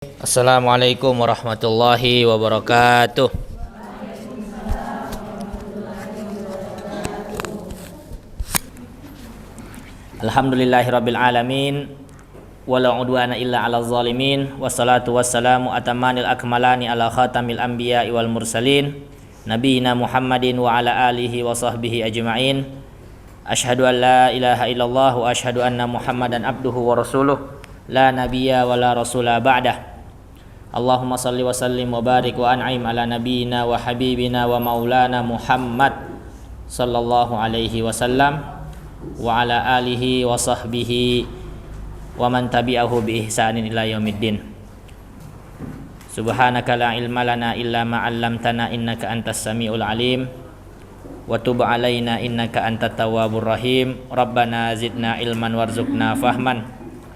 Assalamualaikum warahmatullahi wabarakatuh. Alhamdulillahirabbil alamin wala udwana illa 'alal zalimin wassalatu wassalamu atamanil akmalani ala khatamil anbiya'i wal mursalin nabiyina Muhammadin wa ala alihi wa sahbihi ajma'in. Asyhadu an la ilaha illallah wa asyhadu anna Muhammadan abduhu wa rasuluh la nabiyya wa la rasula ba'dah. Allahumma salli wa sallim wa barik wa an'im ala nabiyyina wa habibina wa maulana Muhammad sallallahu alaihi wasallam wa ala alihi wa sahbihi wa man tabi'ahu bi ihsanin ila yaumiddin. Subhanaka la ilma lana illa ma 'allamtana innaka antas samiul alim wa tub alaina innaka antat tawwabur rahim. Rabbana zidna ilman warzuqna fahman.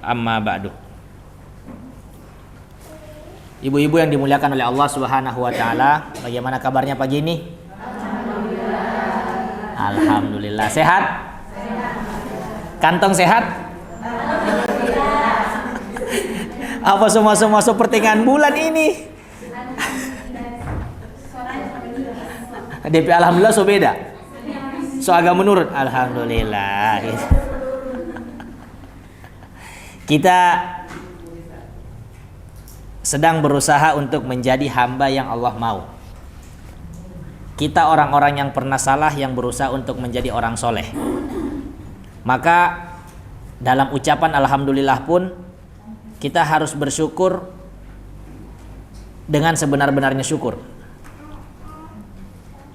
Amma ba'du. Ibu-ibu yang dimuliakan oleh Allah Subhanahu wa taala, bagaimana kabarnya pagi ini? Alhamdulillah. Sehat? Kantong sehat? Apa semua pertengahan bulan ini? DP alhamdulillah so beda. So agak menurun. Alhamdulillah. Kita sedang berusaha untuk menjadi hamba yang Allah mau. Kita orang-orang yang pernah salah yang berusaha untuk menjadi orang soleh. Maka dalam ucapan alhamdulillah pun kita harus bersyukur dengan sebenar-benarnya syukur.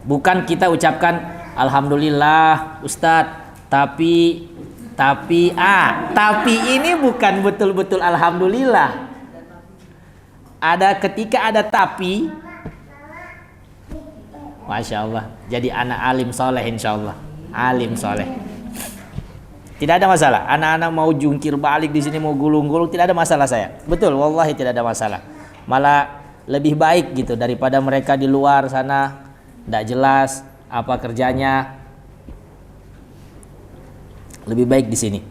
Bukan kita ucapkan alhamdulillah Ustadz, tapi ini bukan betul-betul alhamdulillah. Ketika ada tapi, Masya Allah, jadi anak alim soleh insya Allah. Alim soleh, tidak ada masalah. Anak-anak mau jungkir balik di sini, mau gulung-gulung, tidak ada masalah saya. Betul, wallahi tidak ada masalah. Malah lebih baik gitu daripada mereka di luar sana tidak jelas apa kerjanya. Lebih baik di sini.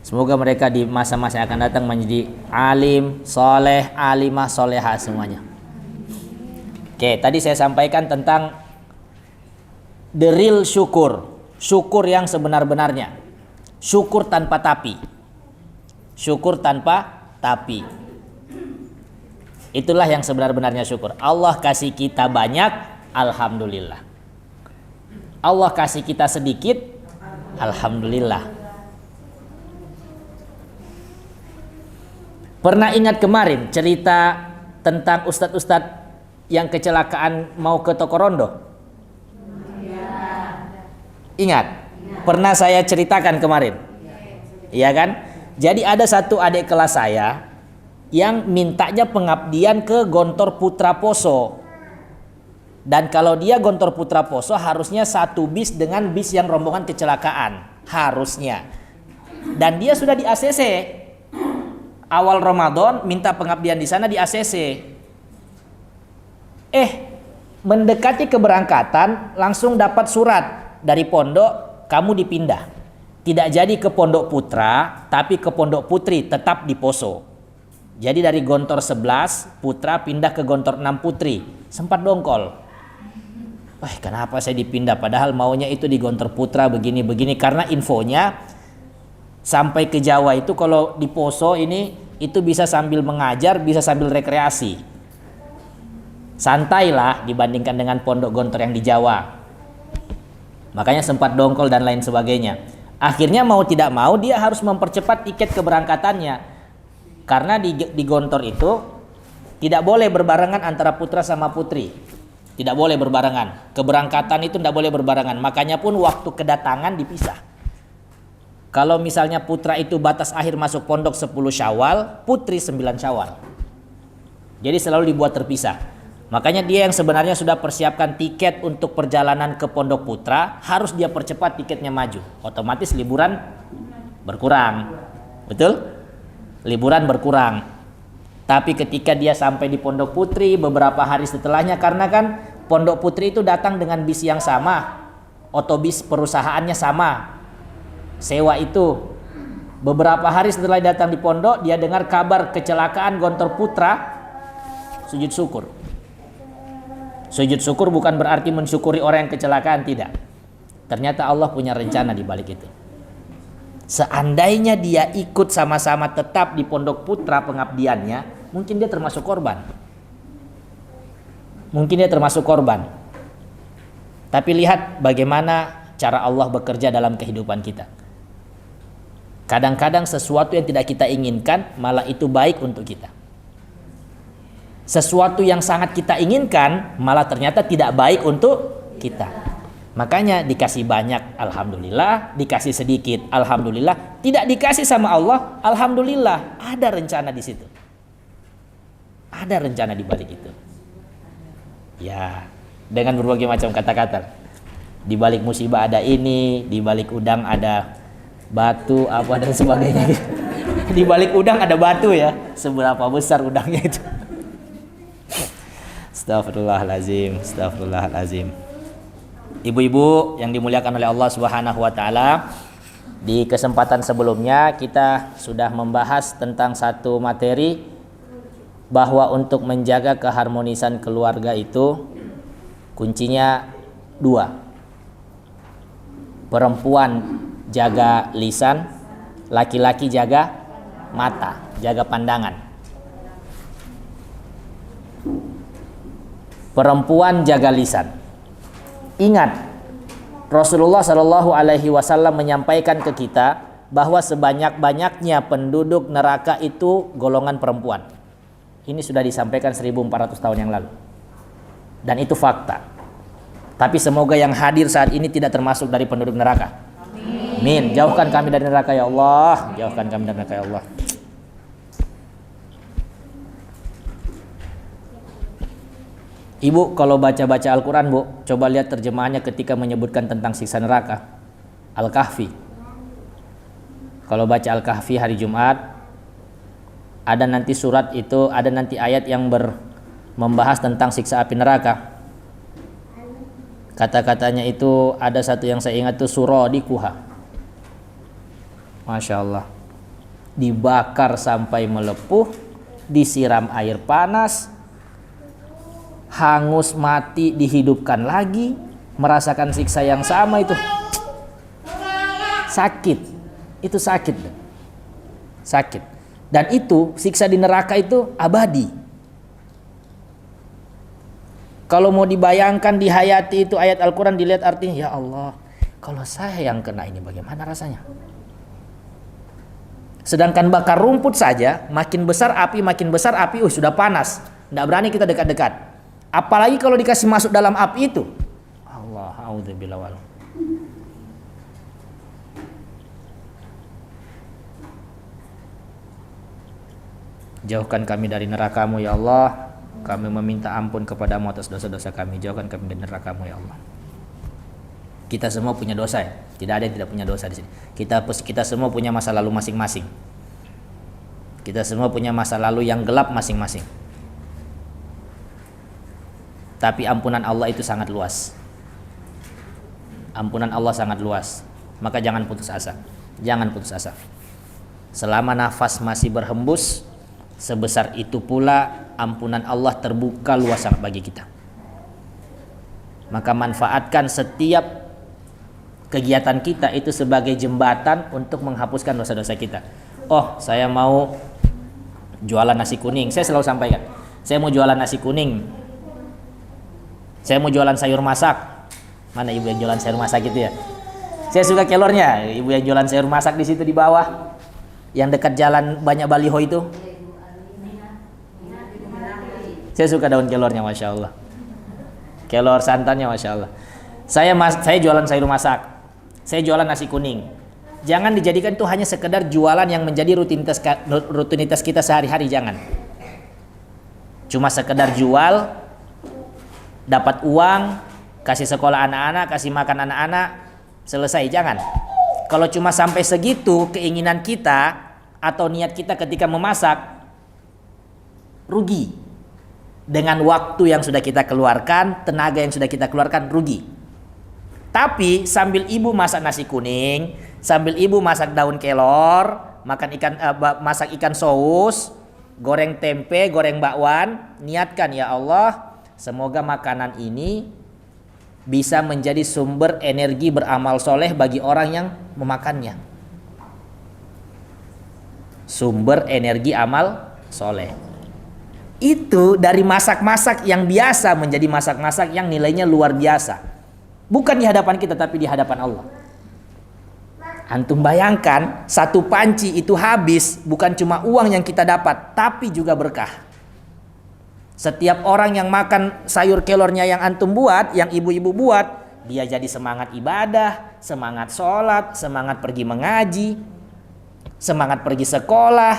Semoga mereka di masa-masa yang akan datang menjadi alim, soleh, alimah, solehah semuanya. Oke, tadi saya sampaikan tentang the real syukur. Syukur yang sebenar-benarnya. Syukur tanpa tapi. Syukur tanpa tapi. Itulah yang sebenar-benarnya syukur. Allah kasih kita banyak, alhamdulillah. Allah kasih kita sedikit, alhamdulillah. Pernah ingat kemarin cerita tentang ustadz-ustadz yang kecelakaan mau ke toko rondo? Ingat? Pernah saya ceritakan kemarin? Iya kan? Jadi ada satu adik kelas saya yang mintanya pengabdian ke Gontor Putra Poso. Dan kalau dia Gontor Putra Poso harusnya satu bis dengan bis yang rombongan kecelakaan. Harusnya. Dan dia sudah di ACC. Awal Ramadan minta pengabdian di sana di ACC. Mendekati keberangkatan langsung dapat surat dari pondok, kamu dipindah. Tidak jadi ke Pondok Putra, tapi ke Pondok Putri, tetap di Poso. Jadi dari Gontor 11 Putra pindah ke Gontor 6 Putri. Sempat dongkol. Kenapa saya dipindah? Padahal maunya itu di Gontor Putra begini-begini. Karena infonya sampai ke Jawa itu kalau di Poso ini itu bisa sambil mengajar, bisa sambil rekreasi. Santai lah dibandingkan dengan pondok Gontor yang di Jawa. Makanya sempat dongkol dan lain sebagainya. Akhirnya mau tidak mau dia harus mempercepat tiket keberangkatannya. Karena di Gontor itu tidak boleh berbarengan antara putra sama putri. Tidak boleh berbarengan. Keberangkatan itu tidak boleh berbarengan. Makanya pun waktu kedatangan dipisah. Kalau misalnya putra itu batas akhir masuk pondok 10 Syawal, putri 9 Syawal. Jadi selalu dibuat terpisah. Makanya dia yang sebenarnya sudah persiapkan tiket untuk perjalanan ke pondok putra, harus dia percepat tiketnya maju. Otomatis liburan berkurang. Betul? Liburan berkurang. Tapi ketika dia sampai di pondok putri beberapa hari setelahnya, karena kan pondok putri itu datang dengan bis yang sama, otobus perusahaannya sama. Sewa itu Beberapa hari setelah datang di pondok, dia dengar kabar kecelakaan Gontor Putra, sujud syukur. Sujud syukur bukan berarti mensyukuri orang yang kecelakaan, tidak. Ternyata Allah punya rencana di balik itu. Seandainya dia ikut sama-sama tetap di Pondok Putra pengabdiannya, mungkin dia termasuk korban. Mungkin dia termasuk korban. Tapi lihat bagaimana cara Allah bekerja dalam kehidupan kita. Kadang-kadang sesuatu yang tidak kita inginkan malah itu baik untuk kita. Sesuatu yang sangat kita inginkan malah ternyata tidak baik untuk kita. Makanya dikasih banyak, alhamdulillah. Dikasih sedikit, alhamdulillah. Tidak dikasih sama Allah, alhamdulillah. Ada rencana di situ. Ada rencana di balik itu. Ya, dengan berbagai macam kata-kata. Di balik musibah ada ini, di balik udang ada batu apa dan sebagainya. Di balik udang ada batu ya. Seberapa besar udangnya itu? Astagfirullahalazim, astagfirullahalazim. Ibu-ibu yang dimuliakan oleh Allah Subhanahu wa taala, di kesempatan sebelumnya kita sudah membahas tentang satu materi bahwa untuk menjaga keharmonisan keluarga itu kuncinya dua. Perempuan jaga lisan, laki-laki jaga mata, jaga pandangan. Perempuan jaga lisan. Ingat, Rasulullah Shallallahu Alaihi Wasallam menyampaikan ke kita bahwa sebanyak-banyaknya penduduk neraka itu golongan perempuan. Ini sudah disampaikan 1400 tahun yang lalu. Dan itu fakta. Tapi semoga yang hadir saat ini tidak termasuk dari penduduk neraka. Amin. Jauhkan kami dari neraka ya Allah. Jauhkan kami dari neraka ya Allah. Ibu kalau baca-baca Al-Quran, Bu, coba lihat terjemahannya ketika menyebutkan tentang siksa neraka. Al-Kahfi. Kalau baca Al-Kahfi hari Jumat, ada nanti surat itu, ada nanti ayat yang membahas tentang siksa api neraka. Kata-katanya itu ada satu yang saya ingat itu suradikuha. Masya Allah. Dibakar sampai melepuh, disiram air panas, hangus mati dihidupkan lagi, merasakan siksa yang sama itu. Sakit. Itu sakit. Sakit. Dan itu siksa di neraka itu abadi. Kalau mau dibayangkan, dihayati itu ayat Al-Quran, dilihat artinya, ya Allah, kalau saya yang kena ini bagaimana rasanya? Sedangkan bakar rumput saja, makin besar api, sudah panas. Tidak berani kita dekat-dekat. Apalagi kalau dikasih masuk dalam api itu. Allah, a'udzubillah wal. Jauhkan kami dari neraka-Mu ya Allah. Kami meminta ampun kepadamu atas dosa-dosa kami. Jauhkan kami dari neraka-Mu ya Allah. Kita semua punya dosa ya. Tidak ada yang tidak punya dosa di sini. Kita semua punya masa lalu masing-masing. Kita semua punya masa lalu yang gelap masing-masing. Tapi ampunan Allah itu sangat luas. Ampunan Allah sangat luas. Maka jangan putus asa. Jangan putus asa. Selama nafas masih berhembus, sebesar itu pula ampunan Allah terbuka luas sangat bagi kita. Maka manfaatkan setiap kegiatan kita itu sebagai jembatan untuk menghapuskan dosa-dosa kita. Oh, saya mau jualan nasi kuning. Saya selalu sampaikan, saya mau jualan nasi kuning. Saya mau jualan sayur masak. Mana ibu yang jualan sayur masak gitu ya? Saya suka kelornya. Ibu yang jualan sayur masak di situ di bawah, yang dekat jalan banyak baliho itu. Saya suka daun kelornya, masya Allah. Kelor santannya, masya Allah. Saya jualan sayur masak. Saya jualan nasi kuning. Jangan dijadikan itu hanya sekedar jualan yang menjadi rutinitas kita sehari-hari. Jangan. Cuma sekedar jual, dapat uang, kasih sekolah anak-anak, kasih makan anak-anak, selesai. Jangan. Kalau cuma sampai segitu keinginan kita atau niat kita ketika memasak, rugi. Dengan waktu yang sudah kita keluarkan, tenaga yang sudah kita keluarkan, rugi. Tapi sambil ibu masak nasi kuning, sambil ibu masak daun kelor, masak ikan saus, goreng tempe, goreng bakwan, niatkan ya Allah, semoga makanan ini bisa menjadi sumber energi beramal soleh bagi orang yang memakannya. Sumber energi amal soleh. Itu dari masak-masak yang biasa menjadi masak-masak yang nilainya luar biasa. Bukan di hadapan kita tapi di hadapan Allah. Antum bayangkan satu panci itu habis, bukan cuma uang yang kita dapat, tapi juga berkah. Setiap orang yang makan sayur kelornya yang antum buat, yang ibu-ibu buat, dia jadi semangat ibadah, semangat sholat, semangat pergi mengaji, semangat pergi sekolah.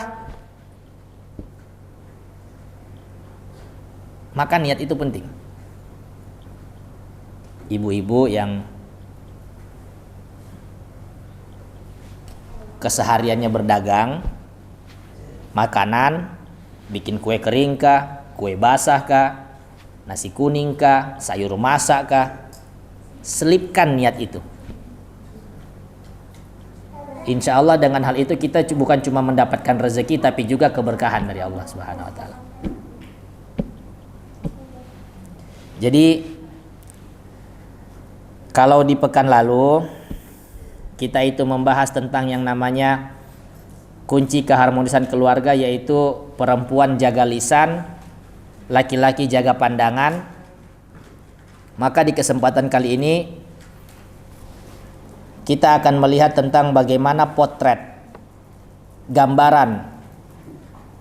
Maka niat itu penting. Ibu-ibu yang kesehariannya berdagang makanan, bikin kue kering kah, kue basah kah, nasi kuning kah, sayur masak kah, selipkan niat itu. Insya Allah dengan hal itu kita bukan cuma mendapatkan rezeki tapi juga keberkahan dari Allah Subhanahu Wa Taala. Jadi kalau di pekan lalu kita itu membahas tentang yang namanya kunci keharmonisan keluarga, yaitu perempuan jaga lisan, laki-laki jaga pandangan. Maka di kesempatan kali ini kita akan melihat tentang bagaimana potret, gambaran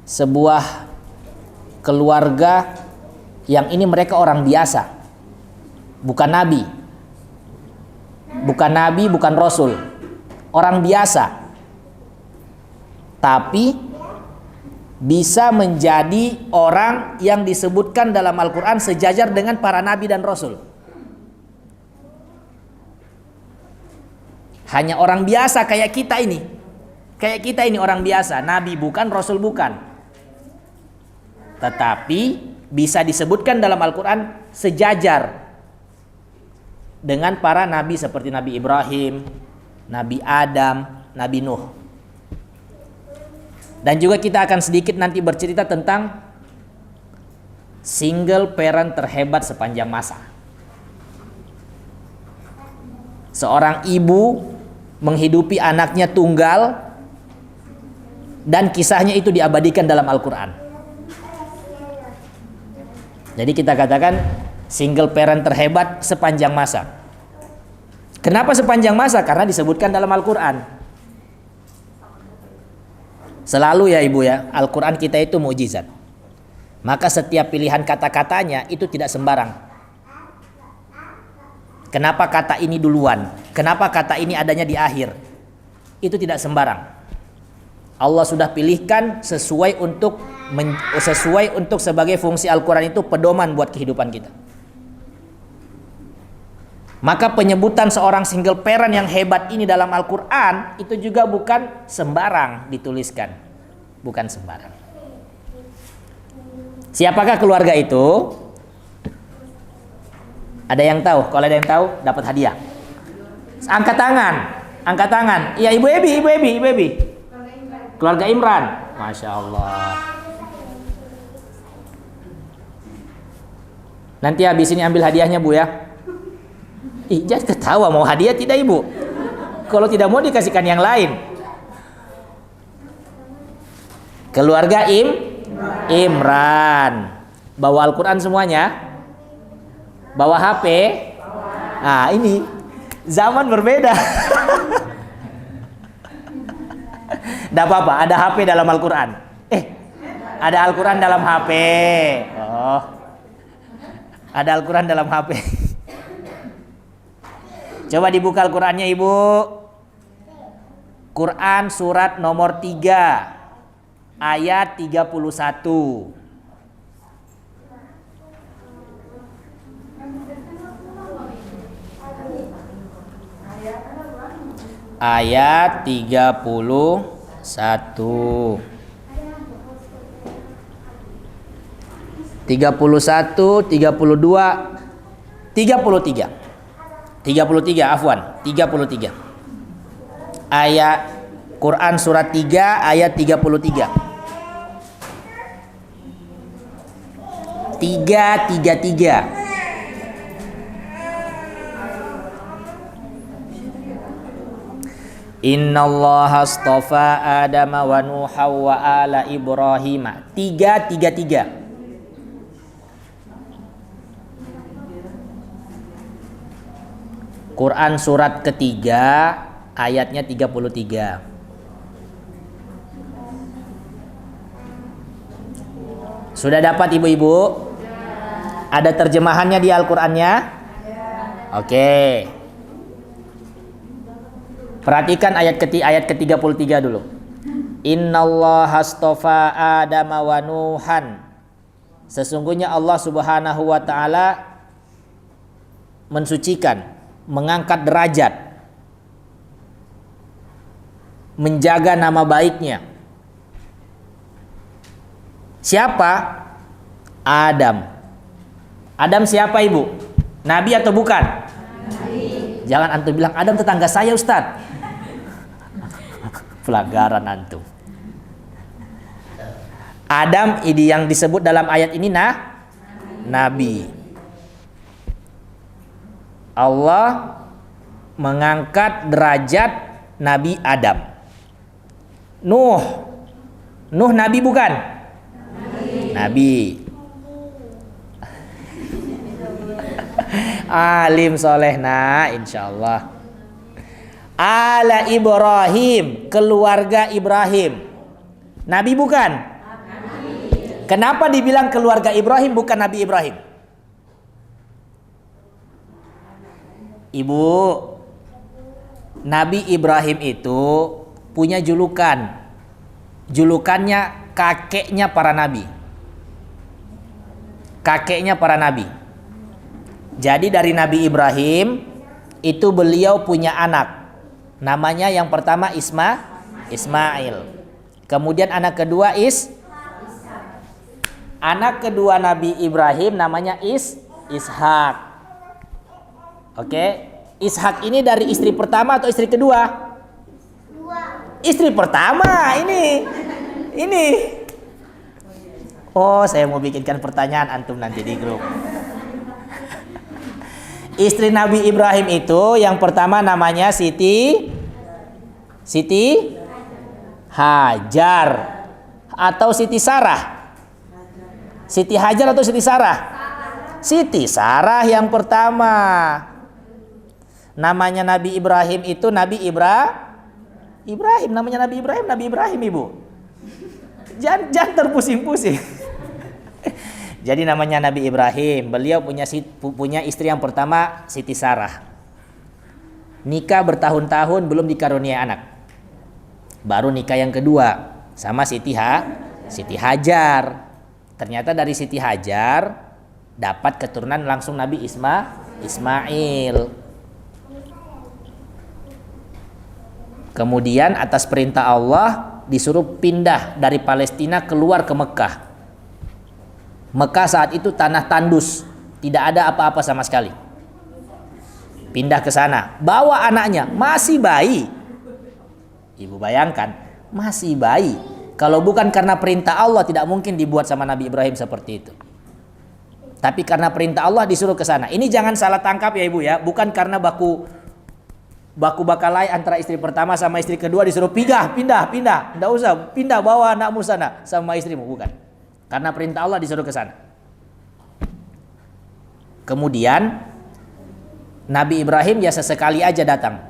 sebuah keluarga yang ini mereka orang biasa, bukan nabi, bukan rasul, orang biasa, tapi bisa menjadi orang yang disebutkan dalam Al-Quran sejajar dengan para nabi dan rasul. Hanya orang biasa kayak kita ini orang biasa, nabi bukan, rasul bukan, tetapi bisa disebutkan dalam Al-Quran sejajar dengan para nabi seperti Nabi Ibrahim, Nabi Adam, Nabi Nuh. Dan juga kita akan sedikit nanti bercerita tentang single parent terhebat sepanjang masa. Seorang ibu menghidupi anaknya tunggal dan kisahnya itu diabadikan dalam Al-Quran. Jadi kita katakan single parent terhebat sepanjang masa. Kenapa sepanjang masa? Karena disebutkan dalam Al-Quran. Selalu ya ibu ya, Al-Quran kita itu mukjizat. Maka setiap pilihan kata-katanya itu tidak sembarang. Kenapa kata ini duluan? Kenapa kata ini adanya di akhir? Itu tidak sembarang. Allah sudah pilihkan sesuai untuk sebagai fungsi Al-Quran itu pedoman buat kehidupan kita. Maka penyebutan seorang single parent yang hebat ini dalam Al-Quran itu juga bukan sembarang dituliskan. Bukan sembarang. Siapakah keluarga itu? Ada yang tahu? Kalau ada yang tahu dapat hadiah. Angkat tangan. Iya Ibu Ebi. Keluarga Imran. Masya Allah. Nanti habis ini ambil hadiahnya Bu ya. Jangan ketawa, mau hadiah tidak Ibu? Kalau tidak mau dikasihkan yang lain. Keluarga Imran. Bawa Al-Quran semuanya? Bawa HP? Nah ini zaman berbeda. Tidak apa-apa, ada HP dalam Al-Quran. Ada Al-Quran dalam HP. Oh, ada Al-Quran dalam HP. Coba dibuka Al-Qurannya Ibu. Quran surat nomor 3 ayat 31. Ayat 31. 31, 32, 33, afwan, 33. Ayat Quran surat 3 ayat 33. 333. Innallaha astafa Adama wa Nuha wa ala Ibrahim. 333. Quran surat ketiga ayatnya 33. Sudah dapat ibu-ibu? Ada terjemahannya di Al-Qur'annya? Oke. Perhatikan ayat ke-33 dulu. Innallaha astafa Adama wa Nuhan. Sesungguhnya Allah Subhanahu wa taala mensucikan, mengangkat derajat, menjaga nama baiknya. Siapa? Adam. Adam siapa ibu? Nabi atau bukan? Nabi. Jangan antum bilang Adam tetangga saya Ustadz. Pelanggaran antum. Adam ini yang disebut dalam ayat ini Nabi. Allah mengangkat derajat Nabi Adam. Nuh Nabi bukan? Nabi. Alim soleh insyaallah. Ala Ibrahim, keluarga Ibrahim. Nabi bukan? Nabi. Kenapa dibilang keluarga Ibrahim bukan Nabi Ibrahim? Ibu, Nabi Ibrahim itu punya julukan. Julukannya kakeknya para nabi. Kakeknya para nabi. Jadi dari Nabi Ibrahim itu beliau punya anak. Namanya yang pertama Ismail. Kemudian anak kedua Anak kedua Nabi Ibrahim namanya Ishak. Oke, Ishak ini dari istri pertama atau istri kedua? Istri pertama ini. Oh, saya mau bikinkan pertanyaan antum nanti di grup. Istri Nabi Ibrahim itu yang pertama namanya Siti Hajar atau Siti Sarah? Siti Hajar atau Siti Sarah? Siti Sarah yang pertama. Namanya Nabi Ibrahim itu Nabi Ibrahim. Namanya Nabi Ibrahim ibu. Jangan terpusing-pusing. Jadi namanya Nabi Ibrahim. Beliau punya istri yang pertama Siti Sarah. Nikah bertahun-tahun belum dikaruniai anak. Baru nikah yang kedua sama Siti Hajar. Ternyata dari Siti Hajar dapat keturunan langsung Nabi Ismail. Kemudian atas perintah Allah disuruh pindah dari Palestina keluar ke Mekah. Mekah saat itu tanah tandus, tidak ada apa-apa sama sekali. Pindah ke sana, bawa anaknya, masih bayi. Ibu bayangkan, masih bayi. Kalau bukan karena perintah Allah tidak mungkin dibuat sama Nabi Ibrahim seperti itu. Tapi karena perintah Allah disuruh ke sana. Ini jangan salah tangkap ya ibu ya, bukan karena baku bakalai antara istri pertama sama istri kedua disuruh pindah. Enggak usah, pindah bawa anakmu sana sama istrimu, bukan. Karena perintah Allah disuruh ke sana. Kemudian Nabi Ibrahim ya sesekali aja datang.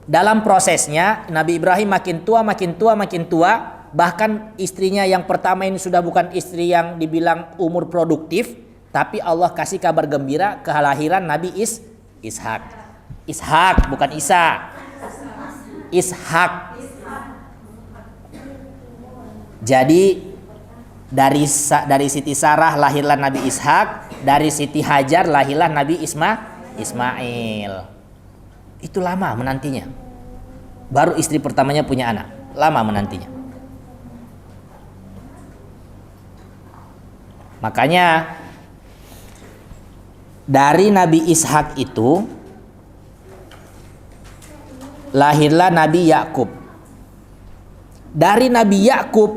Dalam prosesnya Nabi Ibrahim makin tua, bahkan istrinya yang pertama ini sudah bukan istri yang dibilang umur produktif, tapi Allah kasih kabar gembira kelahiran Nabi Ishak. Ishak bukan Isa. Ishak. Jadi dari Siti Sarah lahirlah Nabi Ishak, dari Siti Hajar lahirlah Nabi Ismail. Itu lama menantinya. Baru istri pertamanya punya anak, lama menantinya. Makanya dari Nabi Ishak itu lahirlah Nabi Yakub. Dari Nabi Yakub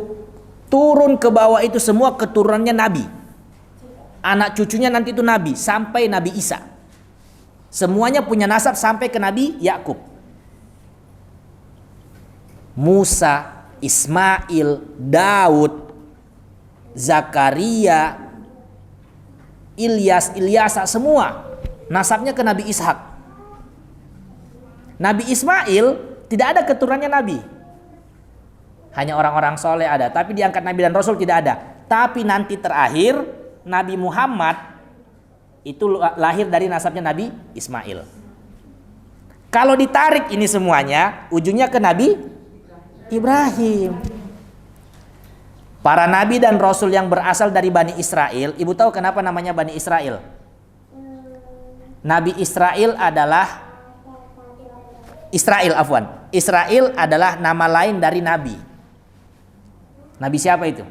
turun ke bawah itu semua keturunannya Nabi. Anak cucunya nanti itu Nabi sampai Nabi Isa. Semuanya punya nasab sampai ke Nabi Yakub. Musa, Ismail, Daud, Zakaria, Ilyasa, semua nasabnya ke Nabi Ishak. Nabi Ismail tidak ada keturunannya Nabi. Hanya orang-orang soleh ada, tapi diangkat Nabi dan Rasul tidak ada. Tapi nanti terakhir Nabi Muhammad itu lahir dari nasabnya Nabi Ismail. Kalau ditarik ini semuanya, ujungnya ke Nabi Ibrahim. Para nabi dan rasul yang berasal dari Bani Israel, ibu tahu kenapa namanya Bani Israel? Nabi Israel adalah Israel adalah nama lain dari nabi. Nabi siapa itu?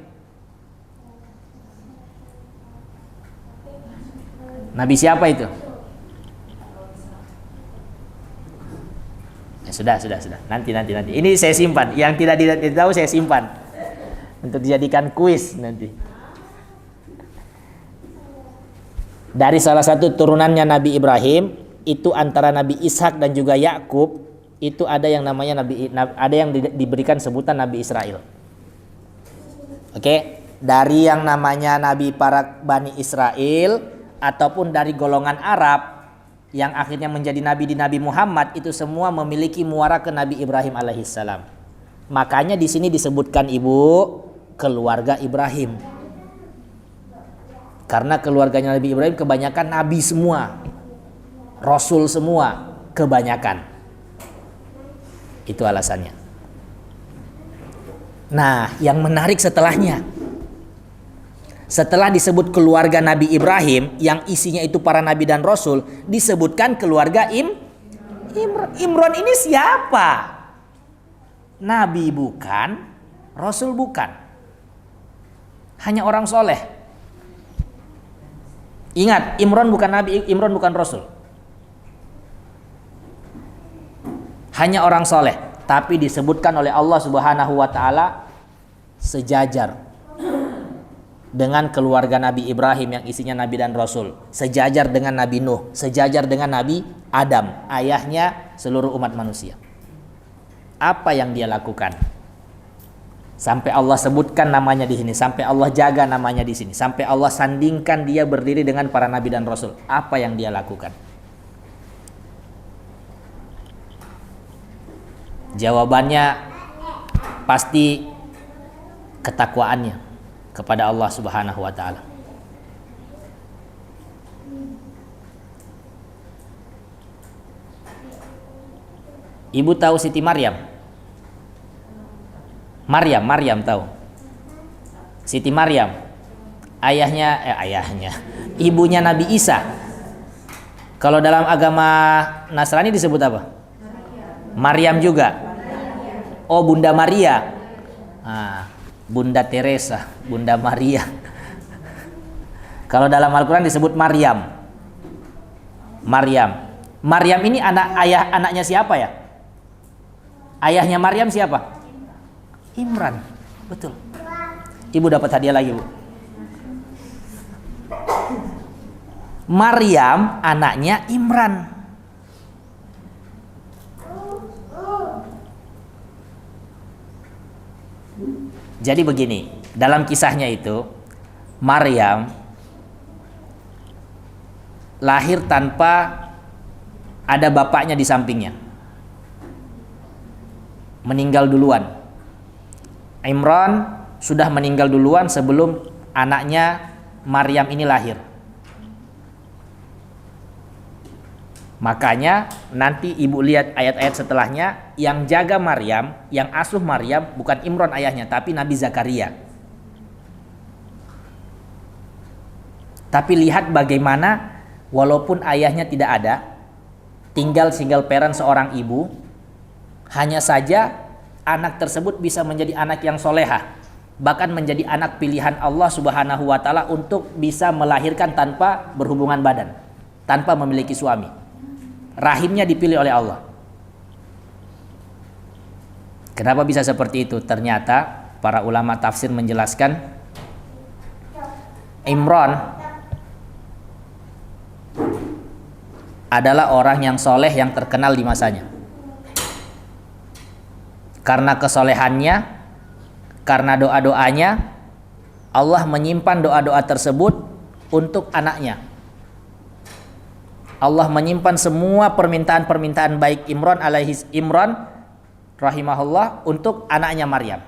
Nabi siapa itu? Ya, sudah. Nanti. Ini saya simpan. Yang tidak tahu saya simpan untuk dijadikan kuis nanti. Dari salah satu turunannya Nabi Ibrahim itu antara Nabi Ishak dan juga Yakub itu ada yang namanya ada yang diberikan sebutan Nabi Israel. Oke, dari yang namanya Nabi para Bani Israel ataupun dari golongan Arab yang akhirnya menjadi nabi di Nabi Muhammad itu semua memiliki muara ke Nabi Ibrahim alaihissalam. Makanya di sini disebutkan ibu keluarga Ibrahim. Karena keluarganya Nabi Ibrahim kebanyakan nabi semua, rasul semua, kebanyakan. Itu alasannya. Nah, yang menarik setelahnya, setelah disebut keluarga Nabi Ibrahim yang isinya itu para nabi dan rasul, disebutkan keluarga Imron. Ini siapa? Nabi bukan, rasul bukan, hanya orang soleh. Ingat, Imron bukan nabi, Imron bukan rasul, hanya orang soleh. Tapi disebutkan oleh Allah Subhanahu wa Ta'ala sejajar dengan keluarga Nabi Ibrahim yang isinya nabi dan rasul, sejajar dengan Nabi Nuh, sejajar dengan Nabi Adam, ayahnya seluruh umat manusia. Apa yang dia lakukan? Sampai Allah sebutkan namanya di sini, sampai Allah jaga namanya di sini, sampai Allah sandingkan dia berdiri dengan para nabi dan rasul. Apa yang dia lakukan? Jawabannya pasti ketakwaannya kepada Allah Subhanahu wa Ta'ala. Ibu tahu Siti Maryam? Maryam tahu? Siti Maryam, ibunya Nabi Isa. Kalau dalam agama Nasrani disebut apa? Maryam juga. Oh, Bunda Maria. Bunda Teresa, Bunda Maria. Kalau dalam Al-Quran disebut Maryam. Maryam ini anaknya siapa ya? Ayahnya Maryam siapa? Imran. Betul. Ibu dapat hadiah lagi, Bu. Maryam anaknya Imran. Jadi begini, dalam kisahnya itu Maryam lahir tanpa ada bapaknya di sampingnya, meninggal duluan. Imran sudah meninggal duluan sebelum anaknya Maryam ini lahir. Makanya nanti ibu lihat ayat-ayat setelahnya, yang jaga Maryam, yang asuh Maryam bukan Imran ayahnya, tapi Nabi Zakaria. Tapi lihat bagaimana walaupun ayahnya tidak ada, tinggal single parent seorang ibu, hanya saja anak tersebut bisa menjadi anak yang solehah, bahkan menjadi anak pilihan Allah Subhanahu wa Ta'ala untuk bisa melahirkan tanpa berhubungan badan, tanpa memiliki suami. Rahimnya dipilih oleh Allah. Kenapa bisa seperti itu? Ternyata para ulama tafsir menjelaskan Imran adalah orang yang soleh yang terkenal di masanya. Karena kesolehannya, karena doa-doanya, Allah menyimpan doa-doa tersebut untuk anaknya. Allah menyimpan semua permintaan-permintaan baik Imran rahimahullah untuk anaknya Maryam.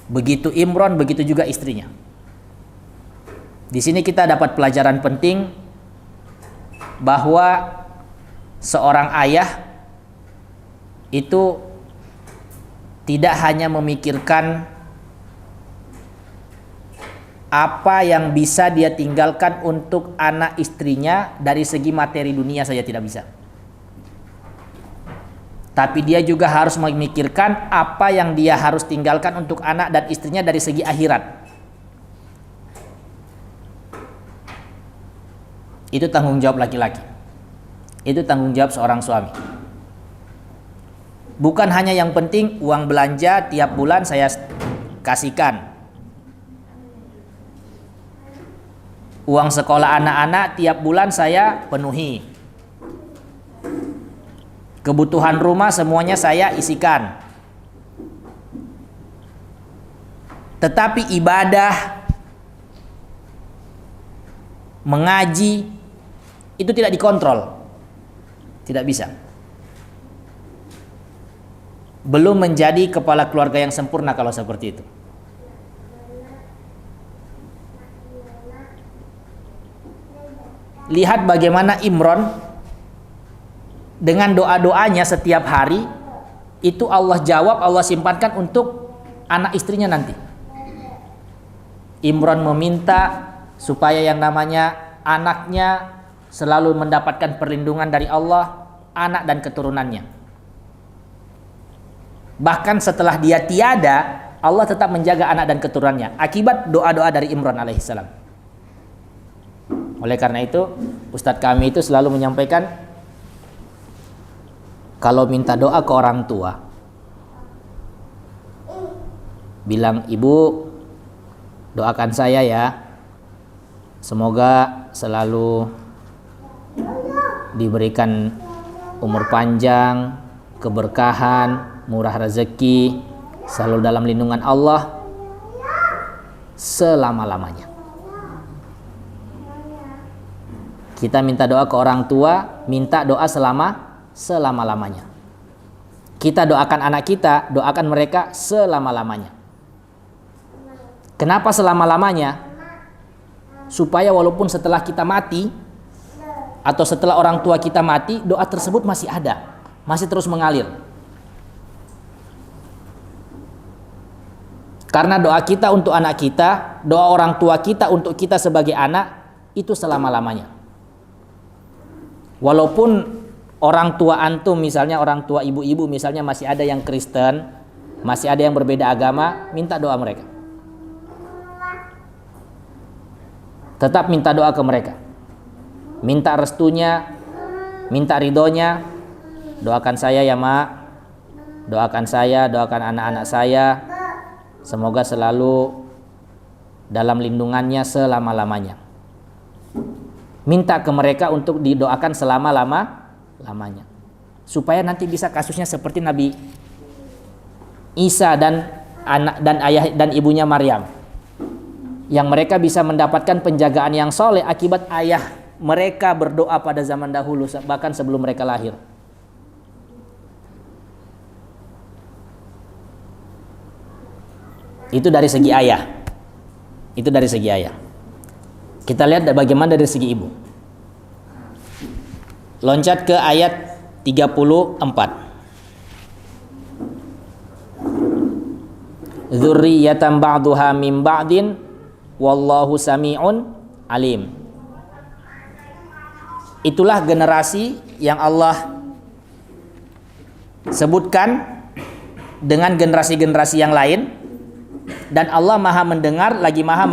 Begitu Imran, begitu juga istrinya. Di sini kita dapat pelajaran penting bahwa seorang ayah itu tidak hanya memikirkan apa yang bisa dia tinggalkan untuk anak istrinya dari segi materi dunia saja tidak bisa. Tapi dia juga harus memikirkan apa yang dia harus tinggalkan untuk anak dan istrinya dari segi akhirat. Itu tanggung jawab laki-laki. Itu tanggung jawab seorang suami. Bukan hanya yang penting uang belanja tiap bulan saya kasihkan. Uang sekolah anak-anak tiap bulan saya penuhi. Kebutuhan rumah semuanya saya isikan. Tetapi ibadah, mengaji itu tidak dikontrol. Tidak bisa. Belum menjadi kepala keluarga yang sempurna kalau seperti itu. Lihat bagaimana Imran dengan doa-doanya setiap hari itu Allah jawab, Allah simpankan untuk anak istrinya nanti. Imran meminta supaya yang namanya anaknya selalu mendapatkan perlindungan dari Allah, anak dan keturunannya. Bahkan setelah dia tiada, Allah tetap menjaga anak dan keturunannya akibat doa-doa dari Imran alaihissalam. Oleh karena itu, Ustadz kami itu selalu menyampaikan kalau minta doa ke orang tua, bilang, ibu doakan saya ya, semoga selalu diberikan umur panjang, keberkahan, murah rezeki, selalu dalam lindungan Allah selama-lamanya. Kita minta doa ke orang tua, minta doa selama-lamanya. Kita doakan anak kita, doakan mereka selama-lamanya. Kenapa selama-lamanya? Supaya walaupun setelah kita mati atau setelah orang tua kita mati, doa tersebut masih ada, masih terus mengalir. Karena doa kita untuk anak kita, doa orang tua kita untuk kita sebagai anak, itu selama-lamanya. Walaupun orang tua antum, misalnya orang tua ibu-ibu misalnya masih ada yang Kristen, masih ada yang berbeda agama, minta doa mereka. Tetap minta doa ke mereka. Minta restunya, minta ridhonya. Doakan saya ya mak, doakan saya, doakan anak-anak saya, semoga selalu dalam lindungannya selama-lamanya. Minta ke mereka untuk didoakan selama-lamanya, supaya nanti bisa kasusnya seperti Nabi Isa dan anak dan ayah dan ibunya Maryam, yang mereka bisa mendapatkan penjagaan yang soleh akibat ayah mereka berdoa pada zaman dahulu, bahkan sebelum mereka lahir. Itu dari segi ayah. Itu dari segi ayah. Kita lihat bagaimana dari segi ibu. Loncat ke ayat 34. Dzurriyyatan ba'duha min ba'din wallahu sami'un alim. Itulah generasi yang Allah sebutkan dengan generasi-generasi yang lain, dan Allah Maha mendengar lagi Maha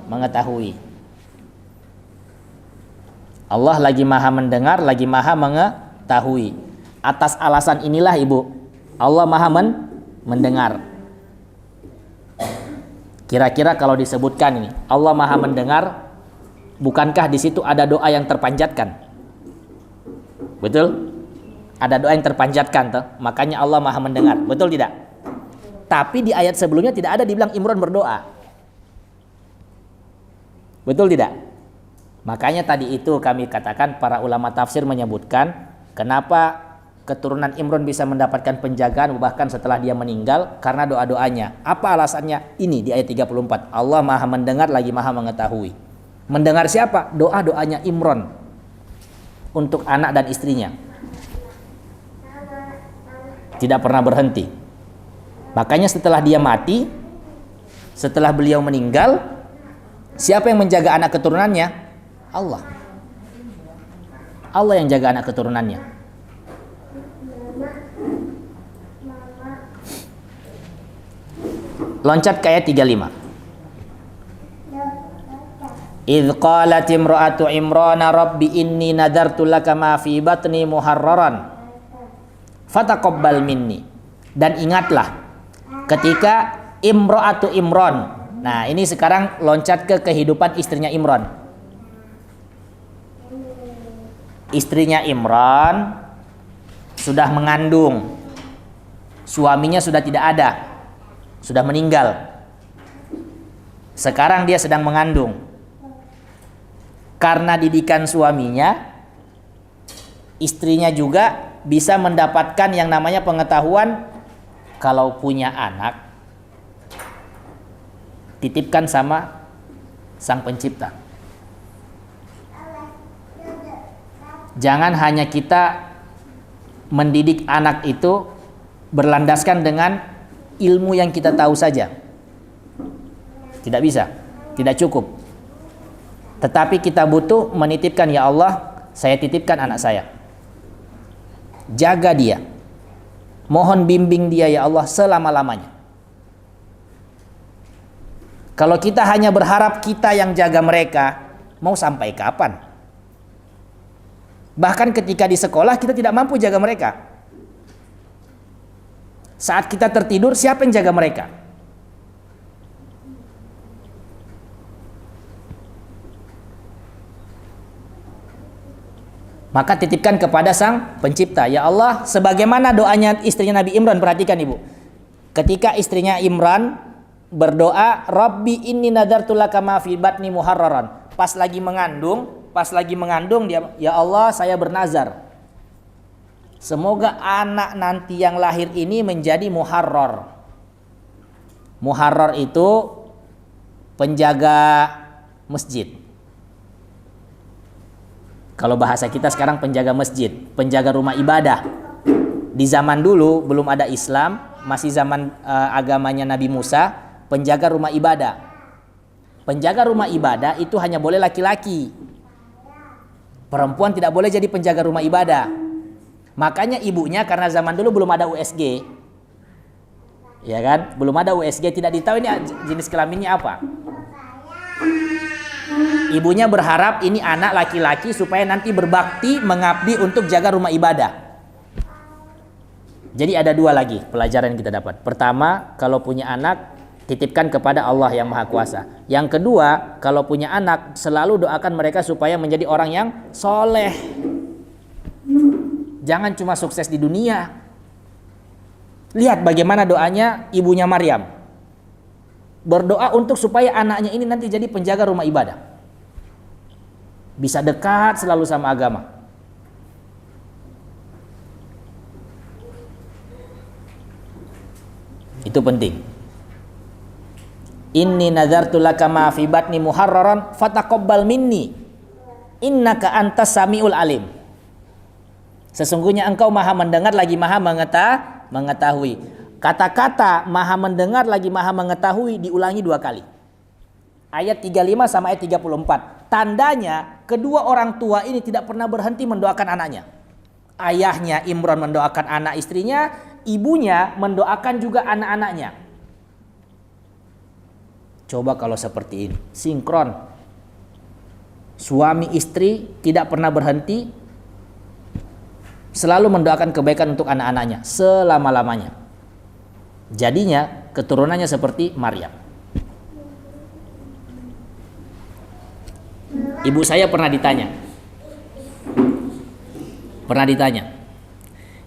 mengetahui. Allah lagi Maha mendengar lagi Maha mengetahui. Atas alasan inilah Ibu, Allah Maha mendengar. Kira-kira kalau disebutkan ini, Allah Maha mendengar, bukankah di situ ada doa yang terpanjatkan? Betul? Ada doa yang terpanjatkan tuh. Makanya Allah Maha mendengar. Betul tidak? Tapi di ayat sebelumnya tidak ada dibilang Imran berdoa. Betul tidak? Makanya tadi itu kami katakan para ulama tafsir menyebutkan kenapa keturunan Imran bisa mendapatkan penjagaan bahkan setelah dia meninggal, karena doa-doanya. Apa alasannya? Ini di ayat 34. Allah Maha mendengar lagi Maha mengetahui. Mendengar siapa? Doa-doanya Imran untuk anak dan istrinya. Tidak pernah berhenti. Makanya setelah dia mati, setelah beliau meninggal, siapa yang menjaga anak keturunannya? Allah. Allah yang jaga anak keturunannya. Loncat ke ayat 35. Idz qalat imra'atu Imran rabbi inni nadartu laka ma fi batni muharraran fataqabbal minni. Dan ingatlah ketika imra'atu Imran. Nah, ini sekarang loncat ke kehidupan istrinya Imran. Istrinya Imran sudah mengandung. Suaminya sudah tidak ada. Sudah meninggal. Sekarang dia sedang mengandung. Karena didikan suaminya, istrinya juga bisa mendapatkan yang namanya pengetahuan. Kalau punya anak, titipkan sama Sang Pencipta. Jangan hanya kita mendidik anak itu berlandaskan dengan ilmu yang kita tahu saja. Tidak bisa, tidak cukup. Tetapi kita butuh menitipkan, ya Allah, saya titipkan anak saya. Jaga dia. Mohon bimbing dia ya Allah selama-lamanya. Kalau kita hanya berharap kita yang jaga mereka, mau sampai kapan? Bahkan ketika di sekolah kita tidak mampu jaga mereka. Saat kita tertidur, siapa yang jaga mereka? Maka titipkan kepada Sang Pencipta. Ya Allah, sebagaimana doanya istrinya Nabi Imran. Perhatikan Ibu. Ketika istrinya Imran berdoa, Rabbi inni nadartu laka ma fi batni muharraran. Pas lagi mengandung dia, ya Allah, saya bernazar. Semoga anak nanti yang lahir ini menjadi muharrar. Muharrar itu penjaga masjid. Kalau bahasa kita sekarang penjaga masjid, penjaga rumah ibadah. Di zaman dulu belum ada Islam, masih zaman agamanya Nabi Musa, penjaga rumah ibadah. Penjaga rumah ibadah itu hanya boleh laki-laki. Perempuan tidak boleh jadi penjaga rumah ibadah. Makanya ibunya, karena zaman dulu belum ada USG, ya kan, belum ada USG, tidak ditahu ini jenis kelaminnya apa. Ibunya berharap ini anak laki-laki supaya nanti berbakti mengabdi untuk jaga rumah ibadah. Jadi ada dua lagi pelajaran yang kita dapat. Pertama, kalau punya anak titipkan kepada Allah yang Maha Kuasa. Yang kedua, kalau punya anak selalu doakan mereka supaya menjadi orang yang soleh. Jangan cuma sukses di dunia. Lihat bagaimana doanya ibunya Maryam. Berdoa untuk supaya anaknya ini nanti jadi penjaga rumah ibadah. Bisa dekat selalu sama agama. Itu penting. Inni nazartu laka ma fi batni muharraran fataqabbal minni. Innaka antas samiul alim. Sesungguhnya engkau Maha mendengar lagi Maha mengetahui. Kata-kata Maha mendengar lagi Maha mengetahui diulangi 2 kali. Ayat 35 sama ayat 34. Tandanya kedua orang tua ini tidak pernah berhenti mendoakan anaknya. Ayahnya Imran mendoakan anak istrinya, ibunya mendoakan juga anak-anaknya. Coba kalau seperti ini, sinkron. Suami istri tidak pernah berhenti selalu mendoakan kebaikan untuk anak-anaknya selama-lamanya. Jadinya keturunannya seperti Maryam. Ibu saya pernah ditanya,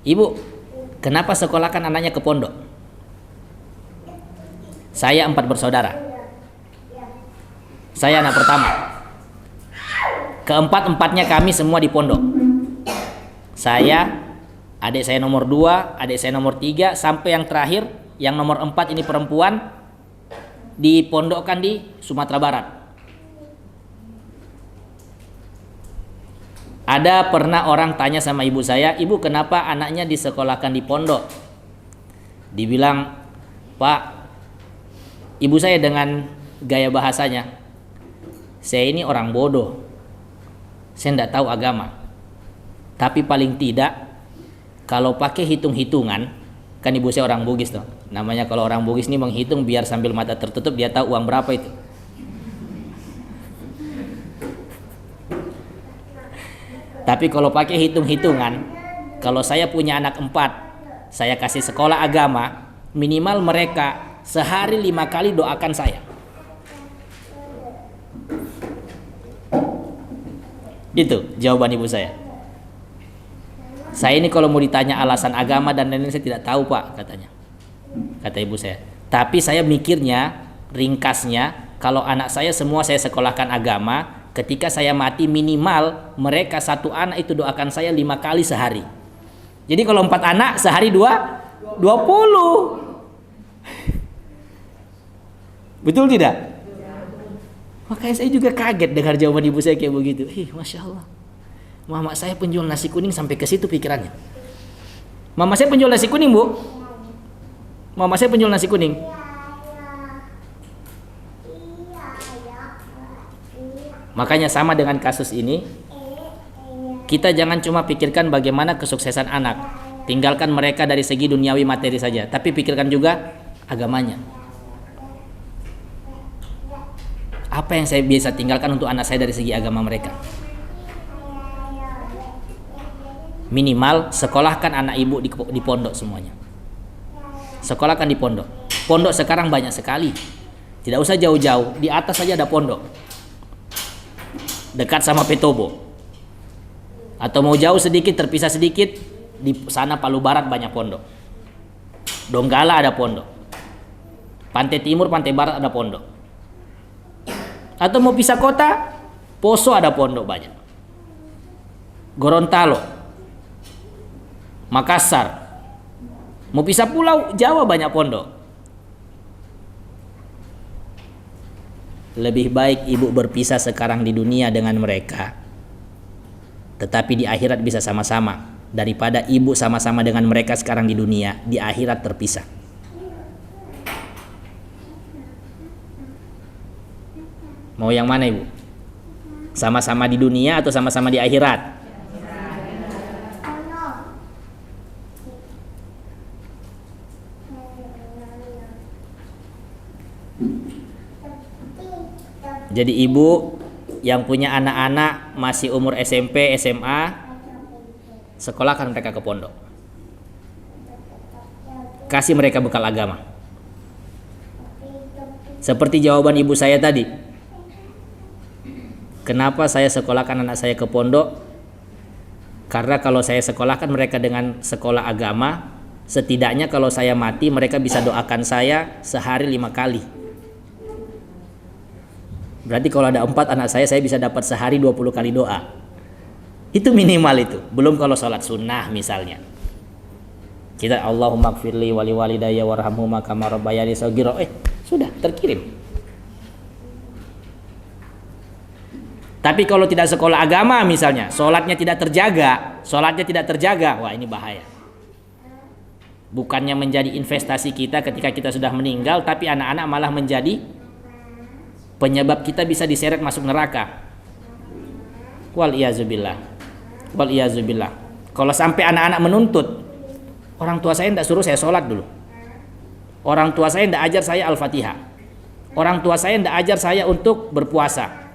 "Ibu, kenapa sekolahkan anaknya ke pondok?" Saya 4 bersaudara. Saya anak pertama. Keempat-empatnya kami semua di pondok. Saya, adik saya nomor 2, adik saya nomor 3, sampai yang terakhir, yang nomor 4 ini perempuan, dipondokkan di Sumatera Barat. Ada pernah orang tanya sama ibu saya, "Ibu, kenapa anaknya disekolahkan di pondok?" Dibilang, "Pak," ibu saya dengan gaya bahasanya, "Saya ini orang bodoh. Saya tidak tahu agama. Tapi paling tidak, kalau pakai hitung-hitungan," kan ibu saya orang Bugis tuh. Namanya kalau orang Bugis ini menghitung biar sambil mata tertutup dia tahu uang berapa itu. Tapi kalau pakai hitung-hitungan, kalau saya punya anak 4, saya kasih sekolah agama, minimal mereka sehari 5 kali doakan saya. Itu jawaban ibu saya. Saya ini kalau mau ditanya alasan agama dan lain-lain saya tidak tahu, Pak, katanya. Kata ibu saya. Tapi saya mikirnya, ringkasnya, kalau anak saya semua saya sekolahkan agama, ketika saya mati minimal mereka 1 anak itu doakan saya 5 kali sehari. Jadi kalau 4 anak sehari 20. Betul tidak? Makanya saya juga kaget dengar jawaban ibu saya kayak begitu. Masya Allah. Mama saya penjual nasi kuning sampai ke situ pikirannya. Mama saya penjual nasi kuning, Bu. Mama saya penjual nasi kuning. Makanya sama dengan kasus ini, kita jangan cuma pikirkan bagaimana kesuksesan anak, tinggalkan mereka dari segi duniawi materi saja, tapi pikirkan juga agamanya. Apa yang saya bisa tinggalkan untuk anak saya dari segi agama mereka? Minimal sekolahkan anak ibu di pondok semuanya. Sekolahkan di pondok. Pondok sekarang banyak sekali. Tidak usah jauh-jauh, di atas saja ada pondok. Dekat sama Petobo. Atau mau jauh sedikit, terpisah sedikit, di sana Palu Barat banyak pondok. Donggala ada pondok. Pantai Timur, Pantai Barat ada pondok. Atau mau pisah kota, Poso ada pondok banyak. Gorontalo, Makassar. Mau pisah pulau, Jawa banyak pondok. Lebih baik ibu berpisah sekarang di dunia dengan mereka, tetapi di akhirat bisa sama-sama, daripada ibu sama-sama dengan mereka sekarang di dunia, di akhirat terpisah. Mau yang mana ibu? Sama-sama di dunia atau sama-sama di akhirat? Jadi ibu yang punya anak-anak masih umur SMP, SMA, sekolahkan mereka ke pondok. Kasih mereka bekal agama. Seperti jawaban ibu saya tadi. Kenapa saya sekolahkan anak saya ke pondok? Karena kalau saya sekolahkan mereka dengan sekolah agama, setidaknya kalau saya mati mereka bisa doakan saya sehari 5 kali. Berarti kalau ada 4 anak saya bisa dapat sehari 20 kali doa. Itu minimal itu. Belum kalau sholat sunnah misalnya. Kita Allahumma gfirli wali walidayya warhamhuma kama rabbayani shaghira. Sudah terkirim. Tapi kalau tidak sekolah agama misalnya, sholatnya tidak terjaga, wah ini bahaya. Bukannya menjadi investasi kita ketika kita sudah meninggal, tapi anak-anak malah menjadi penyebab kita bisa diseret masuk neraka. Wal iyazubillah. Kalau sampai anak-anak menuntut, orang tua saya tidak suruh saya sholat dulu. Orang tua saya tidak ajar saya Al-Fatihah. Orang tua saya tidak ajar saya untuk berpuasa.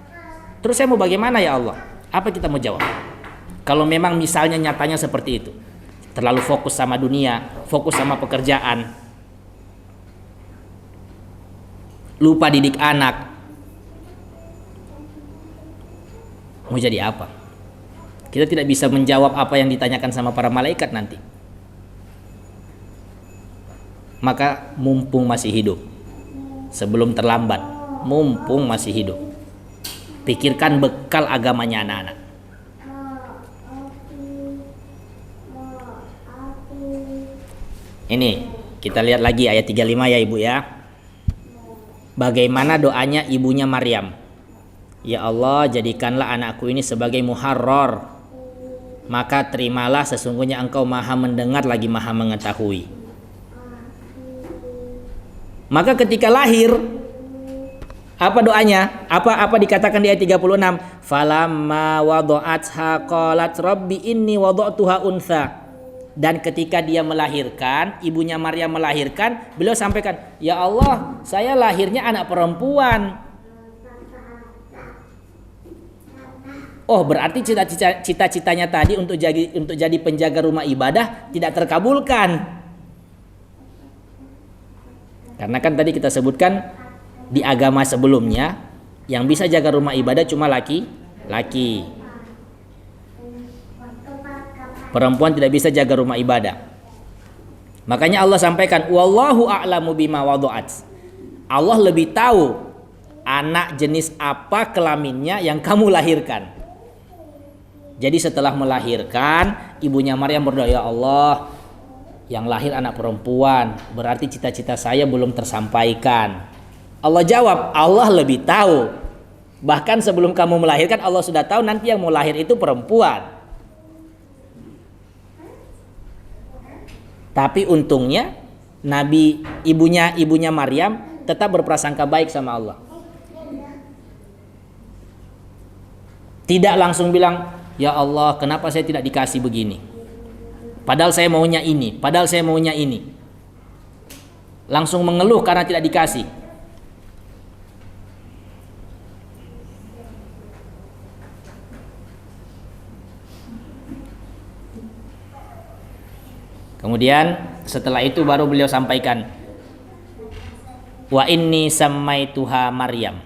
Terus saya mau bagaimana ya Allah? Apa kita mau jawab? Kalau memang misalnya nyatanya seperti itu, terlalu fokus sama dunia, fokus sama pekerjaan, lupa didik anak, mau jadi apa? Kita tidak bisa menjawab apa yang ditanyakan sama para malaikat nanti. Maka mumpung masih hidup, sebelum terlambat, mumpung masih hidup, pikirkan bekal agamanya anak-anak. Ini kita lihat lagi ayat 35 ya Ibu ya. Bagaimana doanya ibunya Maryam? Ya Allah, jadikanlah anakku ini sebagai muharrar, maka terimalah, sesungguhnya Engkau maha mendengar lagi maha mengetahui. Maka ketika lahir, apa doanya? Apa dikatakan di ayat 36? Falamma wada'atha qalat rabbi inni wada'tuha untha. Dan ketika dia melahirkan, ibunya Maryam melahirkan, beliau sampaikan, ya Allah, saya lahirnya anak perempuan. Oh, berarti cita-citanya tadi untuk jadi penjaga rumah ibadah tidak terkabulkan. Karena kan tadi kita sebutkan di agama sebelumnya yang bisa jaga rumah ibadah cuma laki-laki. Perempuan tidak bisa jaga rumah ibadah. Makanya Allah sampaikan, wallahu a'lamu bima wada'at. Allah lebih tahu anak jenis apa kelaminnya yang kamu lahirkan. Jadi setelah melahirkan, ibunya Maryam berdoa, ya Allah, yang lahir anak perempuan, berarti cita-cita saya belum tersampaikan. Allah jawab, Allah lebih tahu. Bahkan sebelum kamu melahirkan, Allah sudah tahu nanti yang mau lahir itu perempuan. Tapi untungnya ibunya Maryam tetap berprasangka baik sama Allah. Tidak langsung bilang, ya Allah, kenapa saya tidak dikasih begini? Padahal saya maunya ini, padahal saya maunya ini. Langsung mengeluh karena tidak dikasih. Kemudian setelah itu baru beliau sampaikan, wa inni sammaituha Maryam.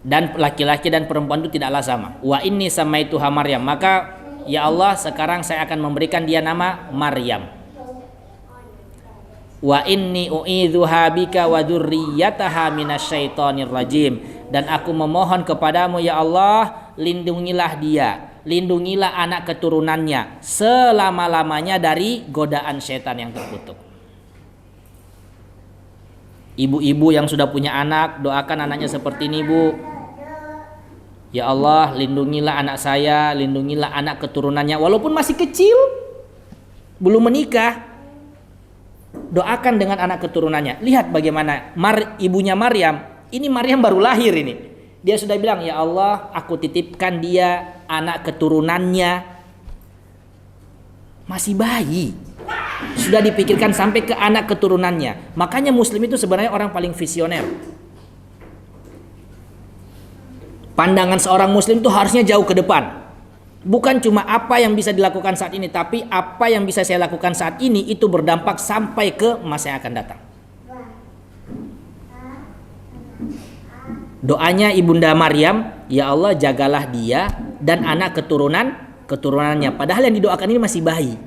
Dan laki-laki dan perempuan itu tidaklah sama. Wa inni sammaituha Maryam, maka ya Allah, sekarang saya akan memberikan dia nama Maryam. Wa inni u'idzuha bika wa dzurriyyataha minasyaitonir rajim. Dan aku memohon kepadamu ya Allah, lindungilah dia, lindungilah anak keturunannya selama-lamanya dari godaan setan yang terkutuk. Ibu-ibu yang sudah punya anak, doakan anaknya seperti ini, Bu. Ya Allah, lindungilah anak saya, lindungilah anak keturunannya, walaupun masih kecil, belum menikah. Doakan dengan anak keturunannya. Lihat bagaimana ibunya Maryam, ini Maryam baru lahir ini. Dia sudah bilang, ya Allah, aku titipkan dia anak keturunannya. Masih bayi. Sudah dipikirkan sampai ke anak keturunannya. Makanya Muslim itu sebenarnya orang paling visioner. Pandangan seorang Muslim itu harusnya jauh ke depan. Bukan cuma apa yang bisa dilakukan saat ini, tapi apa yang bisa saya lakukan saat ini itu berdampak sampai ke masa yang akan datang. Doanya Ibunda Maryam, ya Allah, jagalah dia dan anak keturunannya. Padahal yang didoakan ini masih bayi.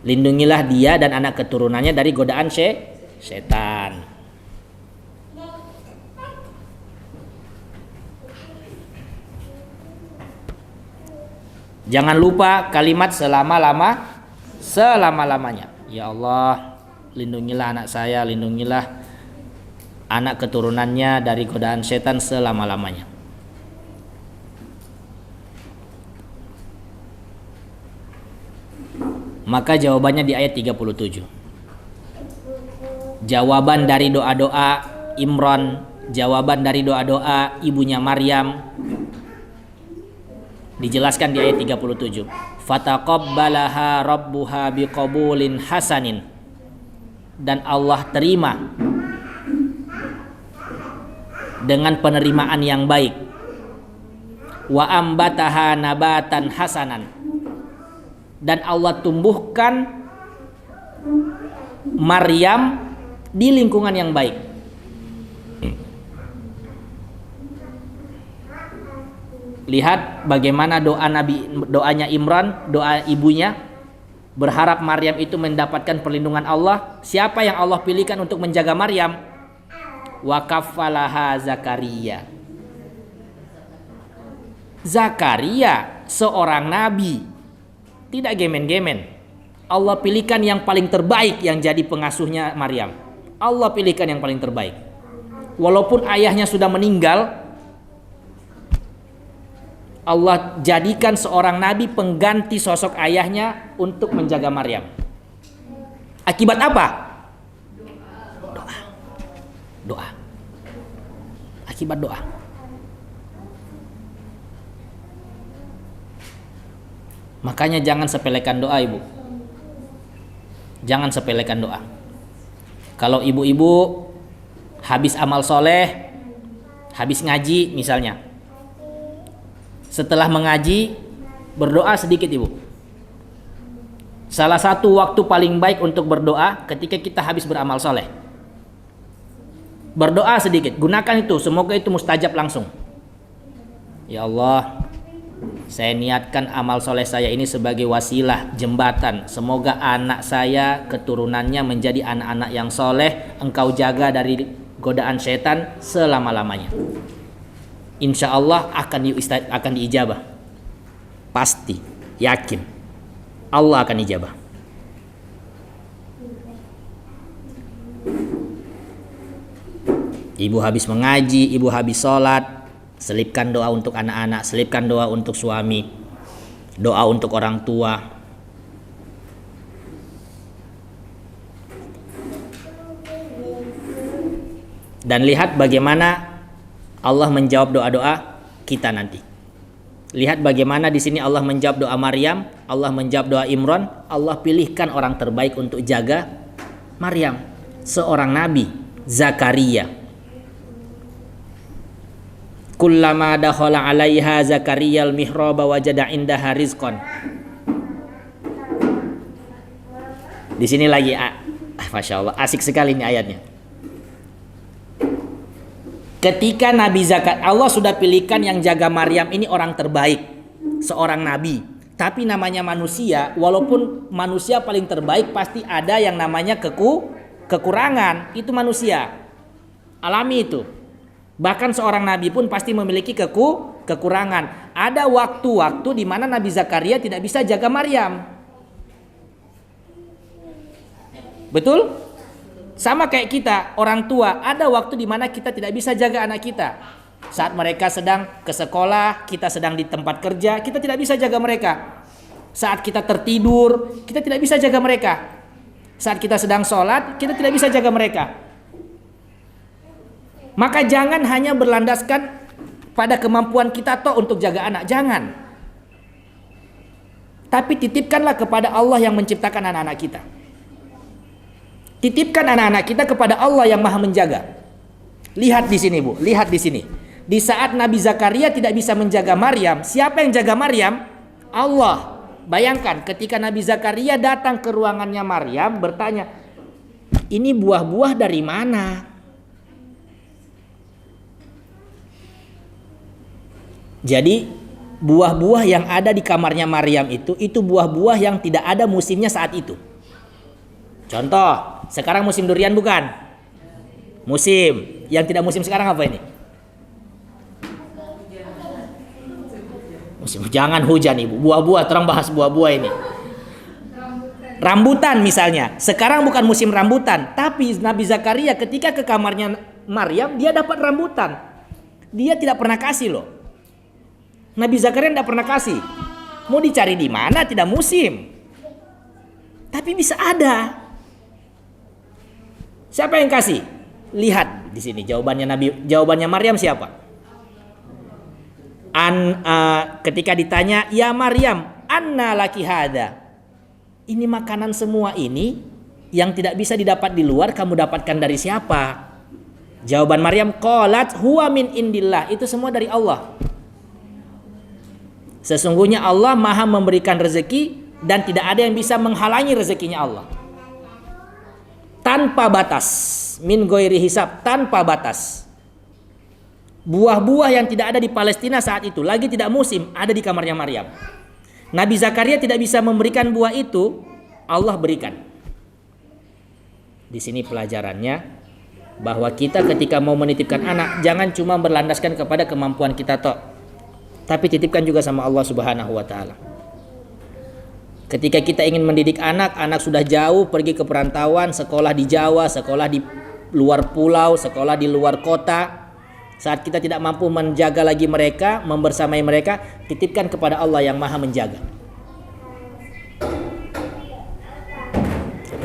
Lindungilah dia dan anak keturunannya dari godaan setan. Jangan lupa kalimat selama-lamanya. Ya Allah, lindungilah anak saya, lindungilah anak keturunannya dari godaan setan selama-lamanya. Maka jawabannya di ayat 37. Jawaban dari doa-doa Imran, jawaban dari doa-doa ibunya Maryam dijelaskan di ayat 37. Fataqabbalaha rabbuha biqabulin hasanin. Dan Allah terima dengan penerimaan yang baik. Wa ambataha nabatan hasanan, dan Allah tumbuhkan Maryam di lingkungan yang baik. Lihat bagaimana doanya Imran, doa ibunya, berharap Maryam itu mendapatkan perlindungan Allah. Siapa yang Allah pilihkan untuk menjaga Maryam? Wa kaffalaha Zakaria. Zakaria seorang nabi, tidak gemen-gemen. Allah pilihkan yang paling terbaik yang jadi pengasuhnya Maryam. Allah pilihkan yang paling terbaik. Walaupun ayahnya sudah meninggal, Allah jadikan seorang nabi pengganti sosok ayahnya untuk menjaga Maryam. Akibat apa? Doa. Doa. Akibat doa. Makanya jangan sepelekan doa, ibu. Jangan sepelekan doa. Kalau ibu-ibu habis amal soleh, habis ngaji misalnya, setelah mengaji berdoa sedikit, ibu. Salah satu waktu paling baik untuk berdoa ketika kita habis beramal soleh. Berdoa sedikit, gunakan itu, semoga itu mustajab langsung. Ya Allah, saya niatkan amal soleh saya ini sebagai wasilah, jembatan. Semoga anak saya, keturunannya menjadi anak-anak yang soleh. Engkau jaga dari godaan setan selama-lamanya. Insya Allah akan diijabah. Pasti, yakin. Allah akan ijabah. Ibu habis mengaji, ibu habis sholat, selipkan doa untuk anak-anak, selipkan doa untuk suami, doa untuk orang tua. Dan lihat bagaimana Allah menjawab doa-doa kita nanti. Lihat bagaimana di sini Allah menjawab doa Maryam, Allah menjawab doa Imran. Allah pilihkan orang terbaik untuk jaga Maryam, seorang nabi, Zakaria. Kullama dakhala 'alaiha Zakaria al-mihraba wajada indaha rizqan. Di sini lagi, Masya Allah, asik sekali ini ayatnya. Ketika Nabi Zakaria, Allah sudah pilihkan yang jaga Maryam ini orang terbaik, seorang nabi. Tapi namanya manusia, walaupun manusia paling terbaik pasti ada yang namanya kekurangan. Itu manusia, alami itu. Bahkan seorang nabi pun pasti memiliki kekurangan. Ada waktu-waktu di mana Nabi Zakaria tidak bisa jaga Maryam. Betul? Sama kayak kita, orang tua, ada waktu di mana kita tidak bisa jaga anak kita. Saat mereka sedang ke sekolah, kita sedang di tempat kerja, kita tidak bisa jaga mereka. Saat kita tertidur, kita tidak bisa jaga mereka. Saat kita sedang sholat, kita tidak bisa jaga mereka. Maka jangan hanya berlandaskan pada kemampuan kita toh untuk jaga anak, jangan. Tapi titipkanlah kepada Allah yang menciptakan anak-anak kita. Titipkan anak-anak kita kepada Allah yang Maha menjaga. Lihat di sini, Bu, lihat di sini. Di saat Nabi Zakaria tidak bisa menjaga Maryam, siapa yang jaga Maryam? Allah. Bayangkan ketika Nabi Zakaria datang ke ruangannya Maryam bertanya, "Ini buah-buah dari mana?" Jadi buah-buah yang ada di kamarnya Maryam itu buah-buah yang tidak ada musimnya saat itu. Contoh, sekarang musim durian bukan? Musim. Yang tidak musim sekarang apa ini? Musim, jangan hujan, Ibu. Buah-buah, terang bahas buah-buah ini. Rambutan misalnya. Sekarang bukan musim rambutan, tapi Nabi Zakaria ketika ke kamarnya Maryam, dia dapat rambutan. Dia tidak pernah kasih loh. Nabi Zakaria tidak pernah kasih. Mau dicari di mana? Tidak musim. Tapi bisa ada. Siapa yang kasih? Lihat di sini jawabannya Maryam siapa? Ketika ditanya, "Ya Maryam, anna laki hada?" Ini makanan semua ini yang tidak bisa didapat di luar, kamu dapatkan dari siapa? Jawaban Maryam, qalat huwa min indillah. Itu semua dari Allah. Sesungguhnya Allah Maha memberikan rezeki dan tidak ada yang bisa menghalangi rezekinya Allah. Tanpa batas, min ghairi hisab, tanpa batas. Buah-buah yang tidak ada di Palestina saat itu, lagi tidak musim, ada di kamarnya Maryam. Nabi Zakaria tidak bisa memberikan buah itu, Allah berikan. Di sini pelajarannya, bahwa kita ketika mau menitipkan anak, jangan cuma berlandaskan kepada kemampuan kita tok, tapi titipkan juga sama Allah Subhanahu wa taala. Ketika kita ingin mendidik anak, anak sudah jauh pergi ke perantauan, sekolah di Jawa, sekolah di luar pulau, sekolah di luar kota. Saat kita tidak mampu menjaga lagi mereka, membersamai mereka, titipkan kepada Allah yang Maha menjaga.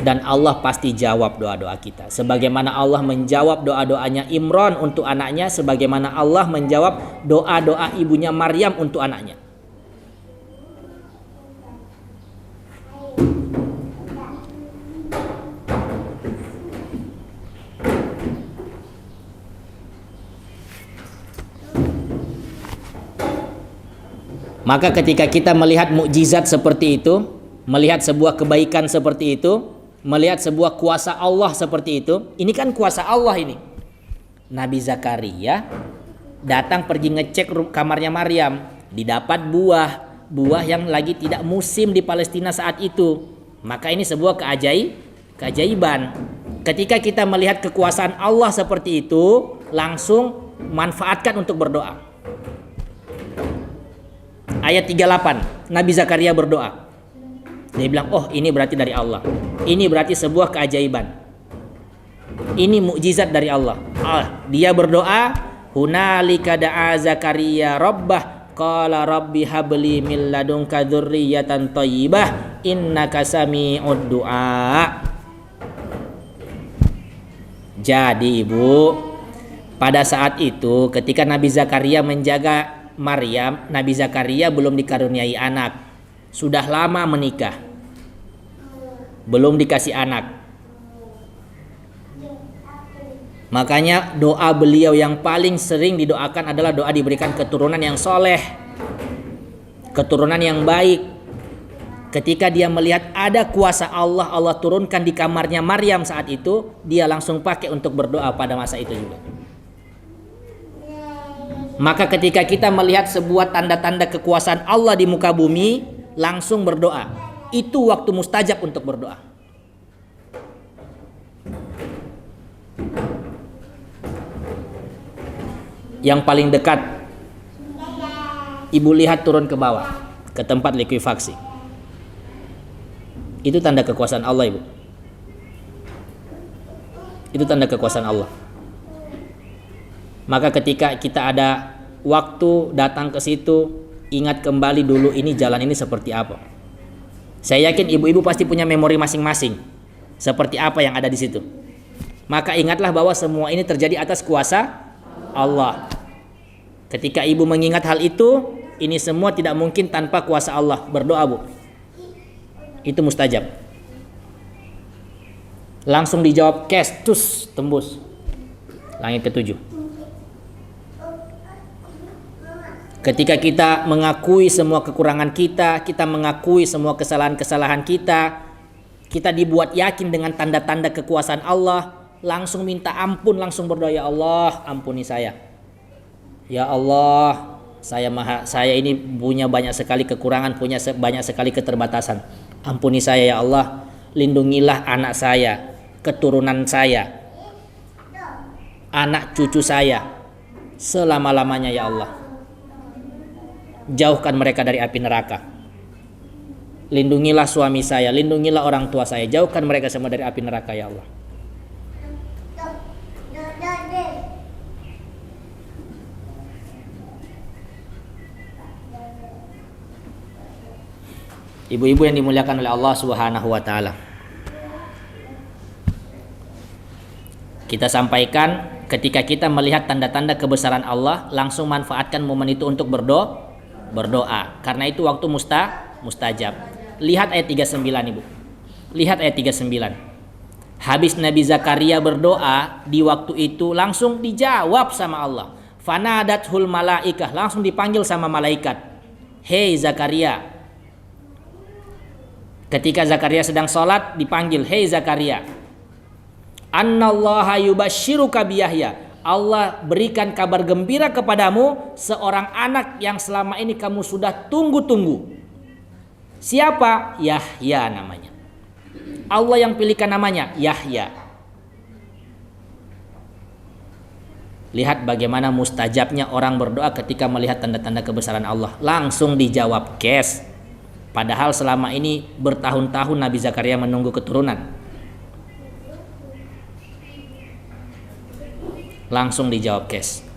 Dan Allah pasti jawab doa-doa kita. Sebagaimana Allah menjawab doa-doanya Imran untuk anaknya, sebagaimana Allah menjawab doa-doa ibunya Maryam untuk anaknya. Maka ketika kita melihat mukjizat seperti itu, melihat sebuah kebaikan seperti itu, melihat sebuah kuasa Allah seperti itu, ini kan kuasa Allah ini. Nabi Zakaria datang pergi ngecek kamarnya Maryam, didapat buah yang lagi tidak musim di Palestina saat itu. Maka ini sebuah keajaiban. Ketika kita melihat kekuasaan Allah seperti itu, langsung manfaatkan untuk berdoa. Ayat 38, Nabi Zakaria berdoa. Dia bilang, oh ini berarti dari Allah. Ini berarti sebuah keajaiban. Ini mukjizat dari Allah. Dia berdoa, hunalika da'a Zakaria rabbah qala rabbi habli min ladunka dzurriyyatan thayyibah innaka sami'ud du'a. Jadi Ibu, pada saat itu ketika Nabi Zakaria menjaga Maryam, Nabi Zakaria belum dikaruniai anak. Sudah lama menikah, belum dikasih anak. Makanya doa beliau yang paling sering didoakan adalah doa diberikan keturunan yang soleh, keturunan yang baik. Ketika dia melihat ada kuasa Allah, Allah turunkan di kamarnya Maryam saat itu, dia langsung pakai untuk berdoa pada masa itu juga. Maka ketika kita melihat sebuah tanda-tanda kekuasaan Allah di muka bumi, langsung berdoa. Itu waktu mustajab untuk berdoa. Yang paling dekat, Ibu lihat turun ke bawah, ke tempat likuifaksi. Itu tanda kekuasaan Allah, Ibu. Itu tanda kekuasaan Allah. Maka ketika kita ada waktu datang ke situ, ingat kembali dulu ini jalan ini seperti apa. Saya yakin ibu-ibu pasti punya memori masing-masing seperti apa yang ada di situ. Maka ingatlah bahwa semua ini terjadi atas kuasa Allah. Ketika ibu mengingat hal itu, ini semua tidak mungkin tanpa kuasa Allah. Berdoa, Bu. Itu mustajab. Langsung dijawab kestus, tembus langit ketujuh. Ketika kita mengakui semua kekurangan kita, kita mengakui semua kesalahan-kesalahan kita dibuat yakin dengan tanda-tanda kekuasaan Allah, langsung minta ampun, langsung berdoa, ya Allah, ampuni saya. Ya Allah, saya ini punya banyak sekali kekurangan, punya banyak sekali keterbatasan. Ampuni saya ya Allah, lindungilah anak saya, keturunan saya, anak cucu saya, selama-lamanya ya Allah. Jauhkan mereka dari api neraka. Lindungilah suami saya, lindungilah orang tua saya, jauhkan mereka semua dari api neraka ya Allah. Ibu-ibu yang dimuliakan oleh Allah Subhanahu wa taala. Kita sampaikan, ketika kita melihat tanda-tanda kebesaran Allah, langsung manfaatkan momen itu untuk berdoa. Karena itu waktu mustajab. Lihat ayat 39, Ibu. Lihat ayat 39. Habis Nabi Zakaria berdoa, di waktu itu langsung dijawab sama Allah. Fanadathul malaikah, langsung dipanggil sama malaikat. Hei Zakaria. Ketika Zakaria sedang sholat, dipanggil, hei Zakaria. Annallaha yubashiruka biyahya. Allah berikan kabar gembira kepadamu seorang anak yang selama ini kamu sudah tunggu-tunggu. Siapa? Yahya namanya. Allah yang pilihkan namanya Yahya. Lihat bagaimana mustajabnya orang berdoa ketika melihat tanda-tanda kebesaran Allah. Langsung dijawab kes. Padahal selama ini bertahun-tahun Nabi Zakaria menunggu keturunan. Langsung dijawab kes.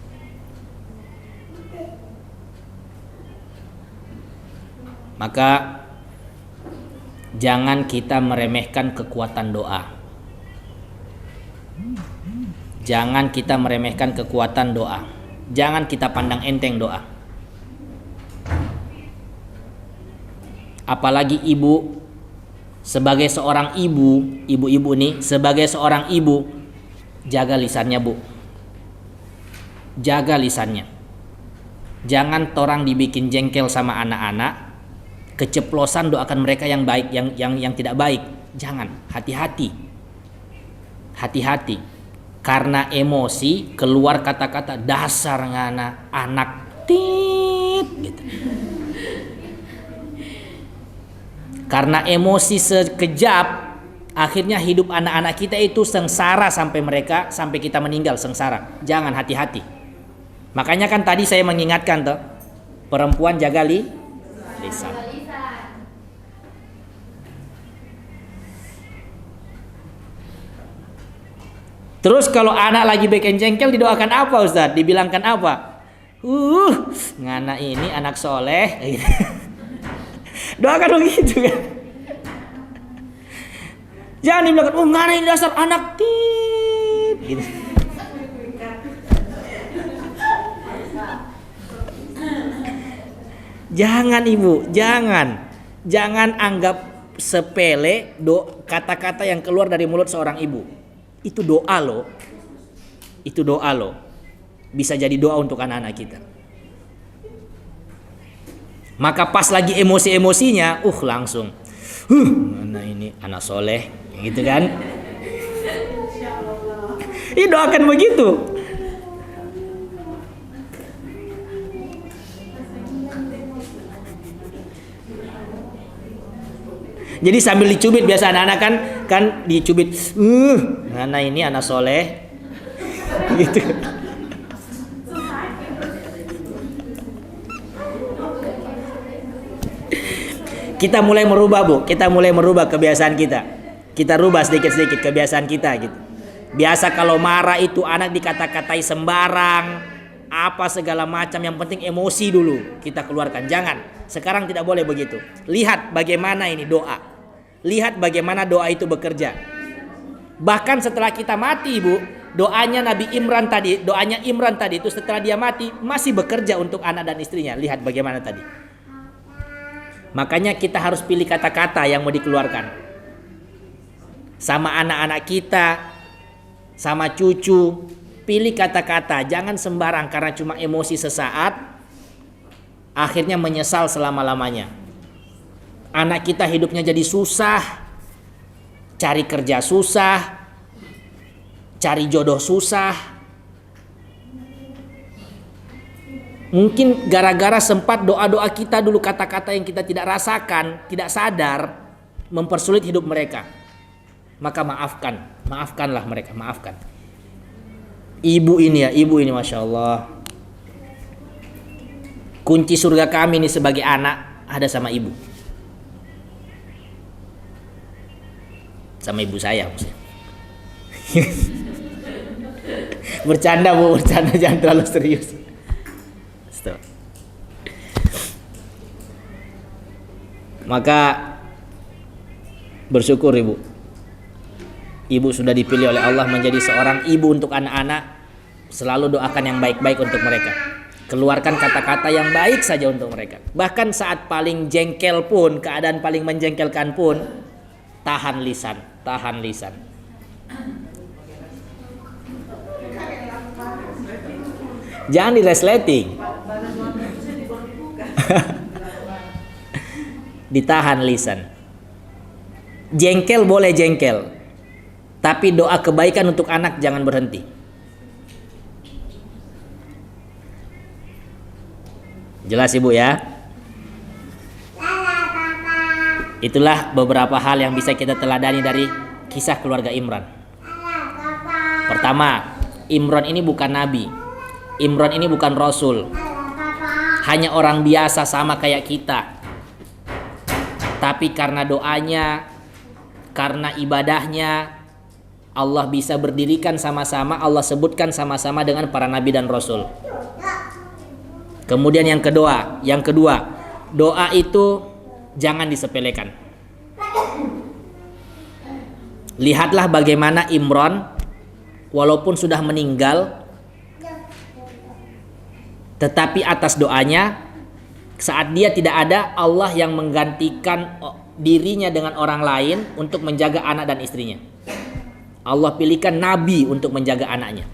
Maka jangan kita meremehkan kekuatan doa. Jangan kita meremehkan kekuatan doa. Jangan kita pandang enteng doa. Apalagi ibu, sebagai seorang ibu, ibu-ibu nih, sebagai seorang ibu, jaga lisannya bu. Jaga lisannya. Jangan torang dibikin jengkel sama anak-anak, keceplosan doakan mereka yang baik, yang tidak baik. Jangan, hati-hati. Hati-hati. Karena emosi keluar kata-kata dasar ngana anak tit gitu. Karena emosi sekejap, akhirnya hidup anak-anak kita itu sengsara sampai kita meninggal sengsara. Jangan, hati-hati. Makanya kan tadi saya mengingatkan tuh, perempuan jaga lisan. Terus kalau anak lagi bikin jengkel didoakan apa Ustaz? Dibilangkan apa? Ngana ini anak soleh. Doakan begitu kan? Jangan dibilangkan, ngana ini dasar anak tit gitu. Jangan ibu, jangan anggap sepele kata-kata yang keluar dari mulut seorang ibu. Itu doa loh. Itu doa loh. Bisa jadi doa untuk anak-anak kita. Maka pas lagi emosi-emosinya, langsung. Mana ini anak soleh, gitu kan? Ini doakan begitu. Jadi sambil dicubit, biasa anak-anak kan dicubit. Mana ini anak soleh, gitu. Kita mulai merubah bu, kita mulai merubah kebiasaan kita. Kita rubah sedikit-sedikit kebiasaan kita gitu. Biasa kalau marah itu anak dikata-katai sembarang, apa segala macam, yang penting emosi dulu kita keluarkan. Jangan. Sekarang tidak boleh begitu. Lihat bagaimana ini doa. Lihat bagaimana doa itu bekerja. Bahkan setelah kita mati ibu, doanya Imran tadi itu setelah dia mati masih bekerja untuk anak dan istrinya. Lihat bagaimana tadi. Makanya kita harus pilih kata-kata yang mau dikeluarkan. Sama anak-anak kita, sama cucu, pilih kata-kata, jangan sembarang karena cuma emosi sesaat. Akhirnya menyesal selama-lamanya. Anak kita hidupnya jadi susah, cari kerja susah, cari jodoh susah. Mungkin gara-gara sempat doa-doa kita dulu, kata-kata yang kita tidak rasakan, tidak sadar, mempersulit hidup mereka. Maka maafkanlah mereka, maafkan. Ibu ini Masya Allah. Kunci surga kami ini sebagai anak ada sama ibu. Sama ibu saya maksudnya. Bercanda bu, bercanda, jangan terlalu serius. Stop. Maka bersyukur ibu. Ibu sudah dipilih oleh Allah menjadi seorang ibu untuk anak-anak. Selalu doakan yang baik-baik untuk mereka. Keluarkan kata-kata yang baik saja untuk mereka. Bahkan saat paling jengkel pun, keadaan paling menjengkelkan pun, tahan lisan. Jangan di resleting. Ditahan lisan. Jengkel boleh jengkel, tapi doa kebaikan untuk anak jangan berhenti. Jelas Ibu ya? Itulah beberapa hal yang bisa kita teladani dari kisah keluarga Imran. Pertama, Imran ini bukan nabi. Imran ini bukan rasul. Hanya orang biasa sama kayak kita. Tapi karena doanya, karena ibadahnya, Allah bisa berdirikan sama-sama, Allah sebutkan sama-sama dengan para nabi dan rasul. Kemudian yang kedua, doa itu jangan disepelekan. Lihatlah bagaimana Imran walaupun sudah meninggal, tetapi atas doanya, saat dia tidak ada, Allah yang menggantikan dirinya dengan orang lain untuk menjaga anak dan istrinya. Allah pilihkan nabi untuk menjaga anaknya.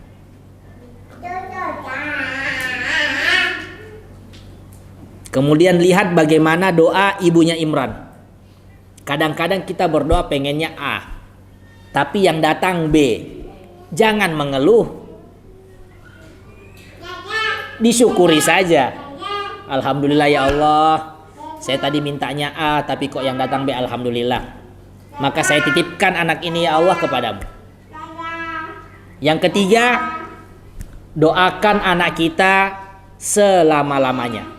Kemudian lihat bagaimana doa ibunya Imran. Kadang-kadang kita berdoa pengennya A, tapi yang datang B. Jangan mengeluh, disyukuri saja. Alhamdulillah ya Allah, saya tadi mintanya A, tapi kok yang datang B, alhamdulillah. Maka saya titipkan anak ini ya Allah kepadamu. Yang ketiga, doakan anak kita selama-lamanya.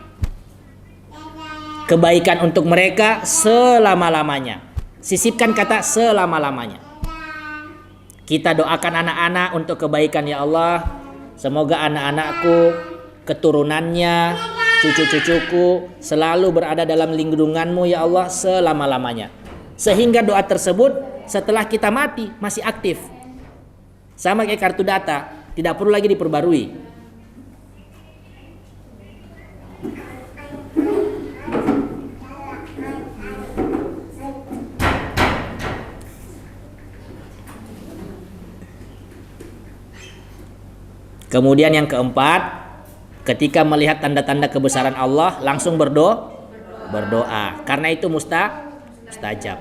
Kebaikan untuk mereka selama-lamanya. Sisipkan kata selama-lamanya. Kita doakan anak-anak untuk kebaikan ya Allah. Semoga anak-anakku, keturunannya, cucu-cucuku selalu berada dalam lindunganmu ya Allah selama-lamanya. Sehingga doa tersebut setelah kita mati masih aktif. Sama kayak kartu data, tidak perlu lagi diperbarui. Kemudian yang keempat, ketika melihat tanda-tanda kebesaran Allah langsung berdoa. Karena itu mustajab.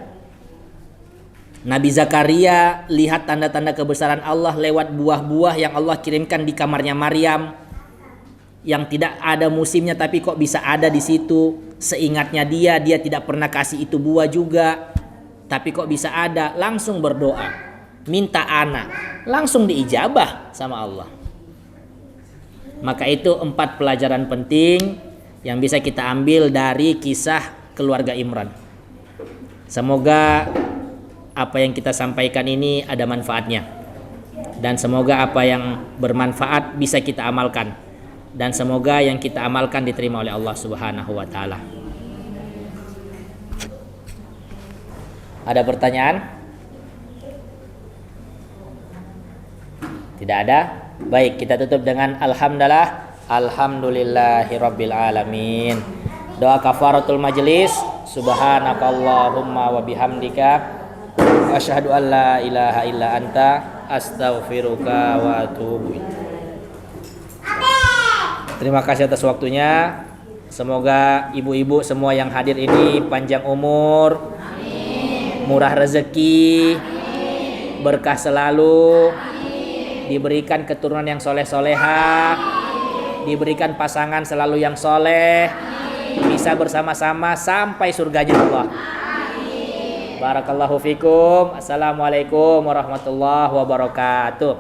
Nabi Zakaria lihat tanda-tanda kebesaran Allah lewat buah-buah yang Allah kirimkan di kamarnya Maryam, yang tidak ada musimnya tapi kok bisa ada di situ. Seingatnya dia tidak pernah kasih itu buah juga, tapi kok bisa ada. Langsung berdoa, minta anak, langsung diijabah sama Allah. Maka itu 4 pelajaran penting yang bisa kita ambil dari kisah keluarga Imran. Semoga apa yang kita sampaikan ini ada manfaatnya. Dan semoga apa yang bermanfaat bisa kita amalkan. Dan semoga yang kita amalkan diterima oleh Allah Subhanahu wa taala. Ada pertanyaan? Tidak ada? Baik, kita tutup dengan alhamdulillahirabbil alamin. Doa kafaratul majelis. Subhanakallahumma wa bihamdika asyhadu an la ilaha illa anta astaghfiruka wa atubu ilaik. Terima kasih atas waktunya. Semoga ibu-ibu semua yang hadir ini panjang umur, murah rezeki, berkah selalu, diberikan keturunan yang soleh-soleha, diberikan pasangan selalu yang soleh, bisa bersama-sama sampai surganya Allah. Barakallahu fikum. Assalamualaikum warahmatullahi wabarakatuh.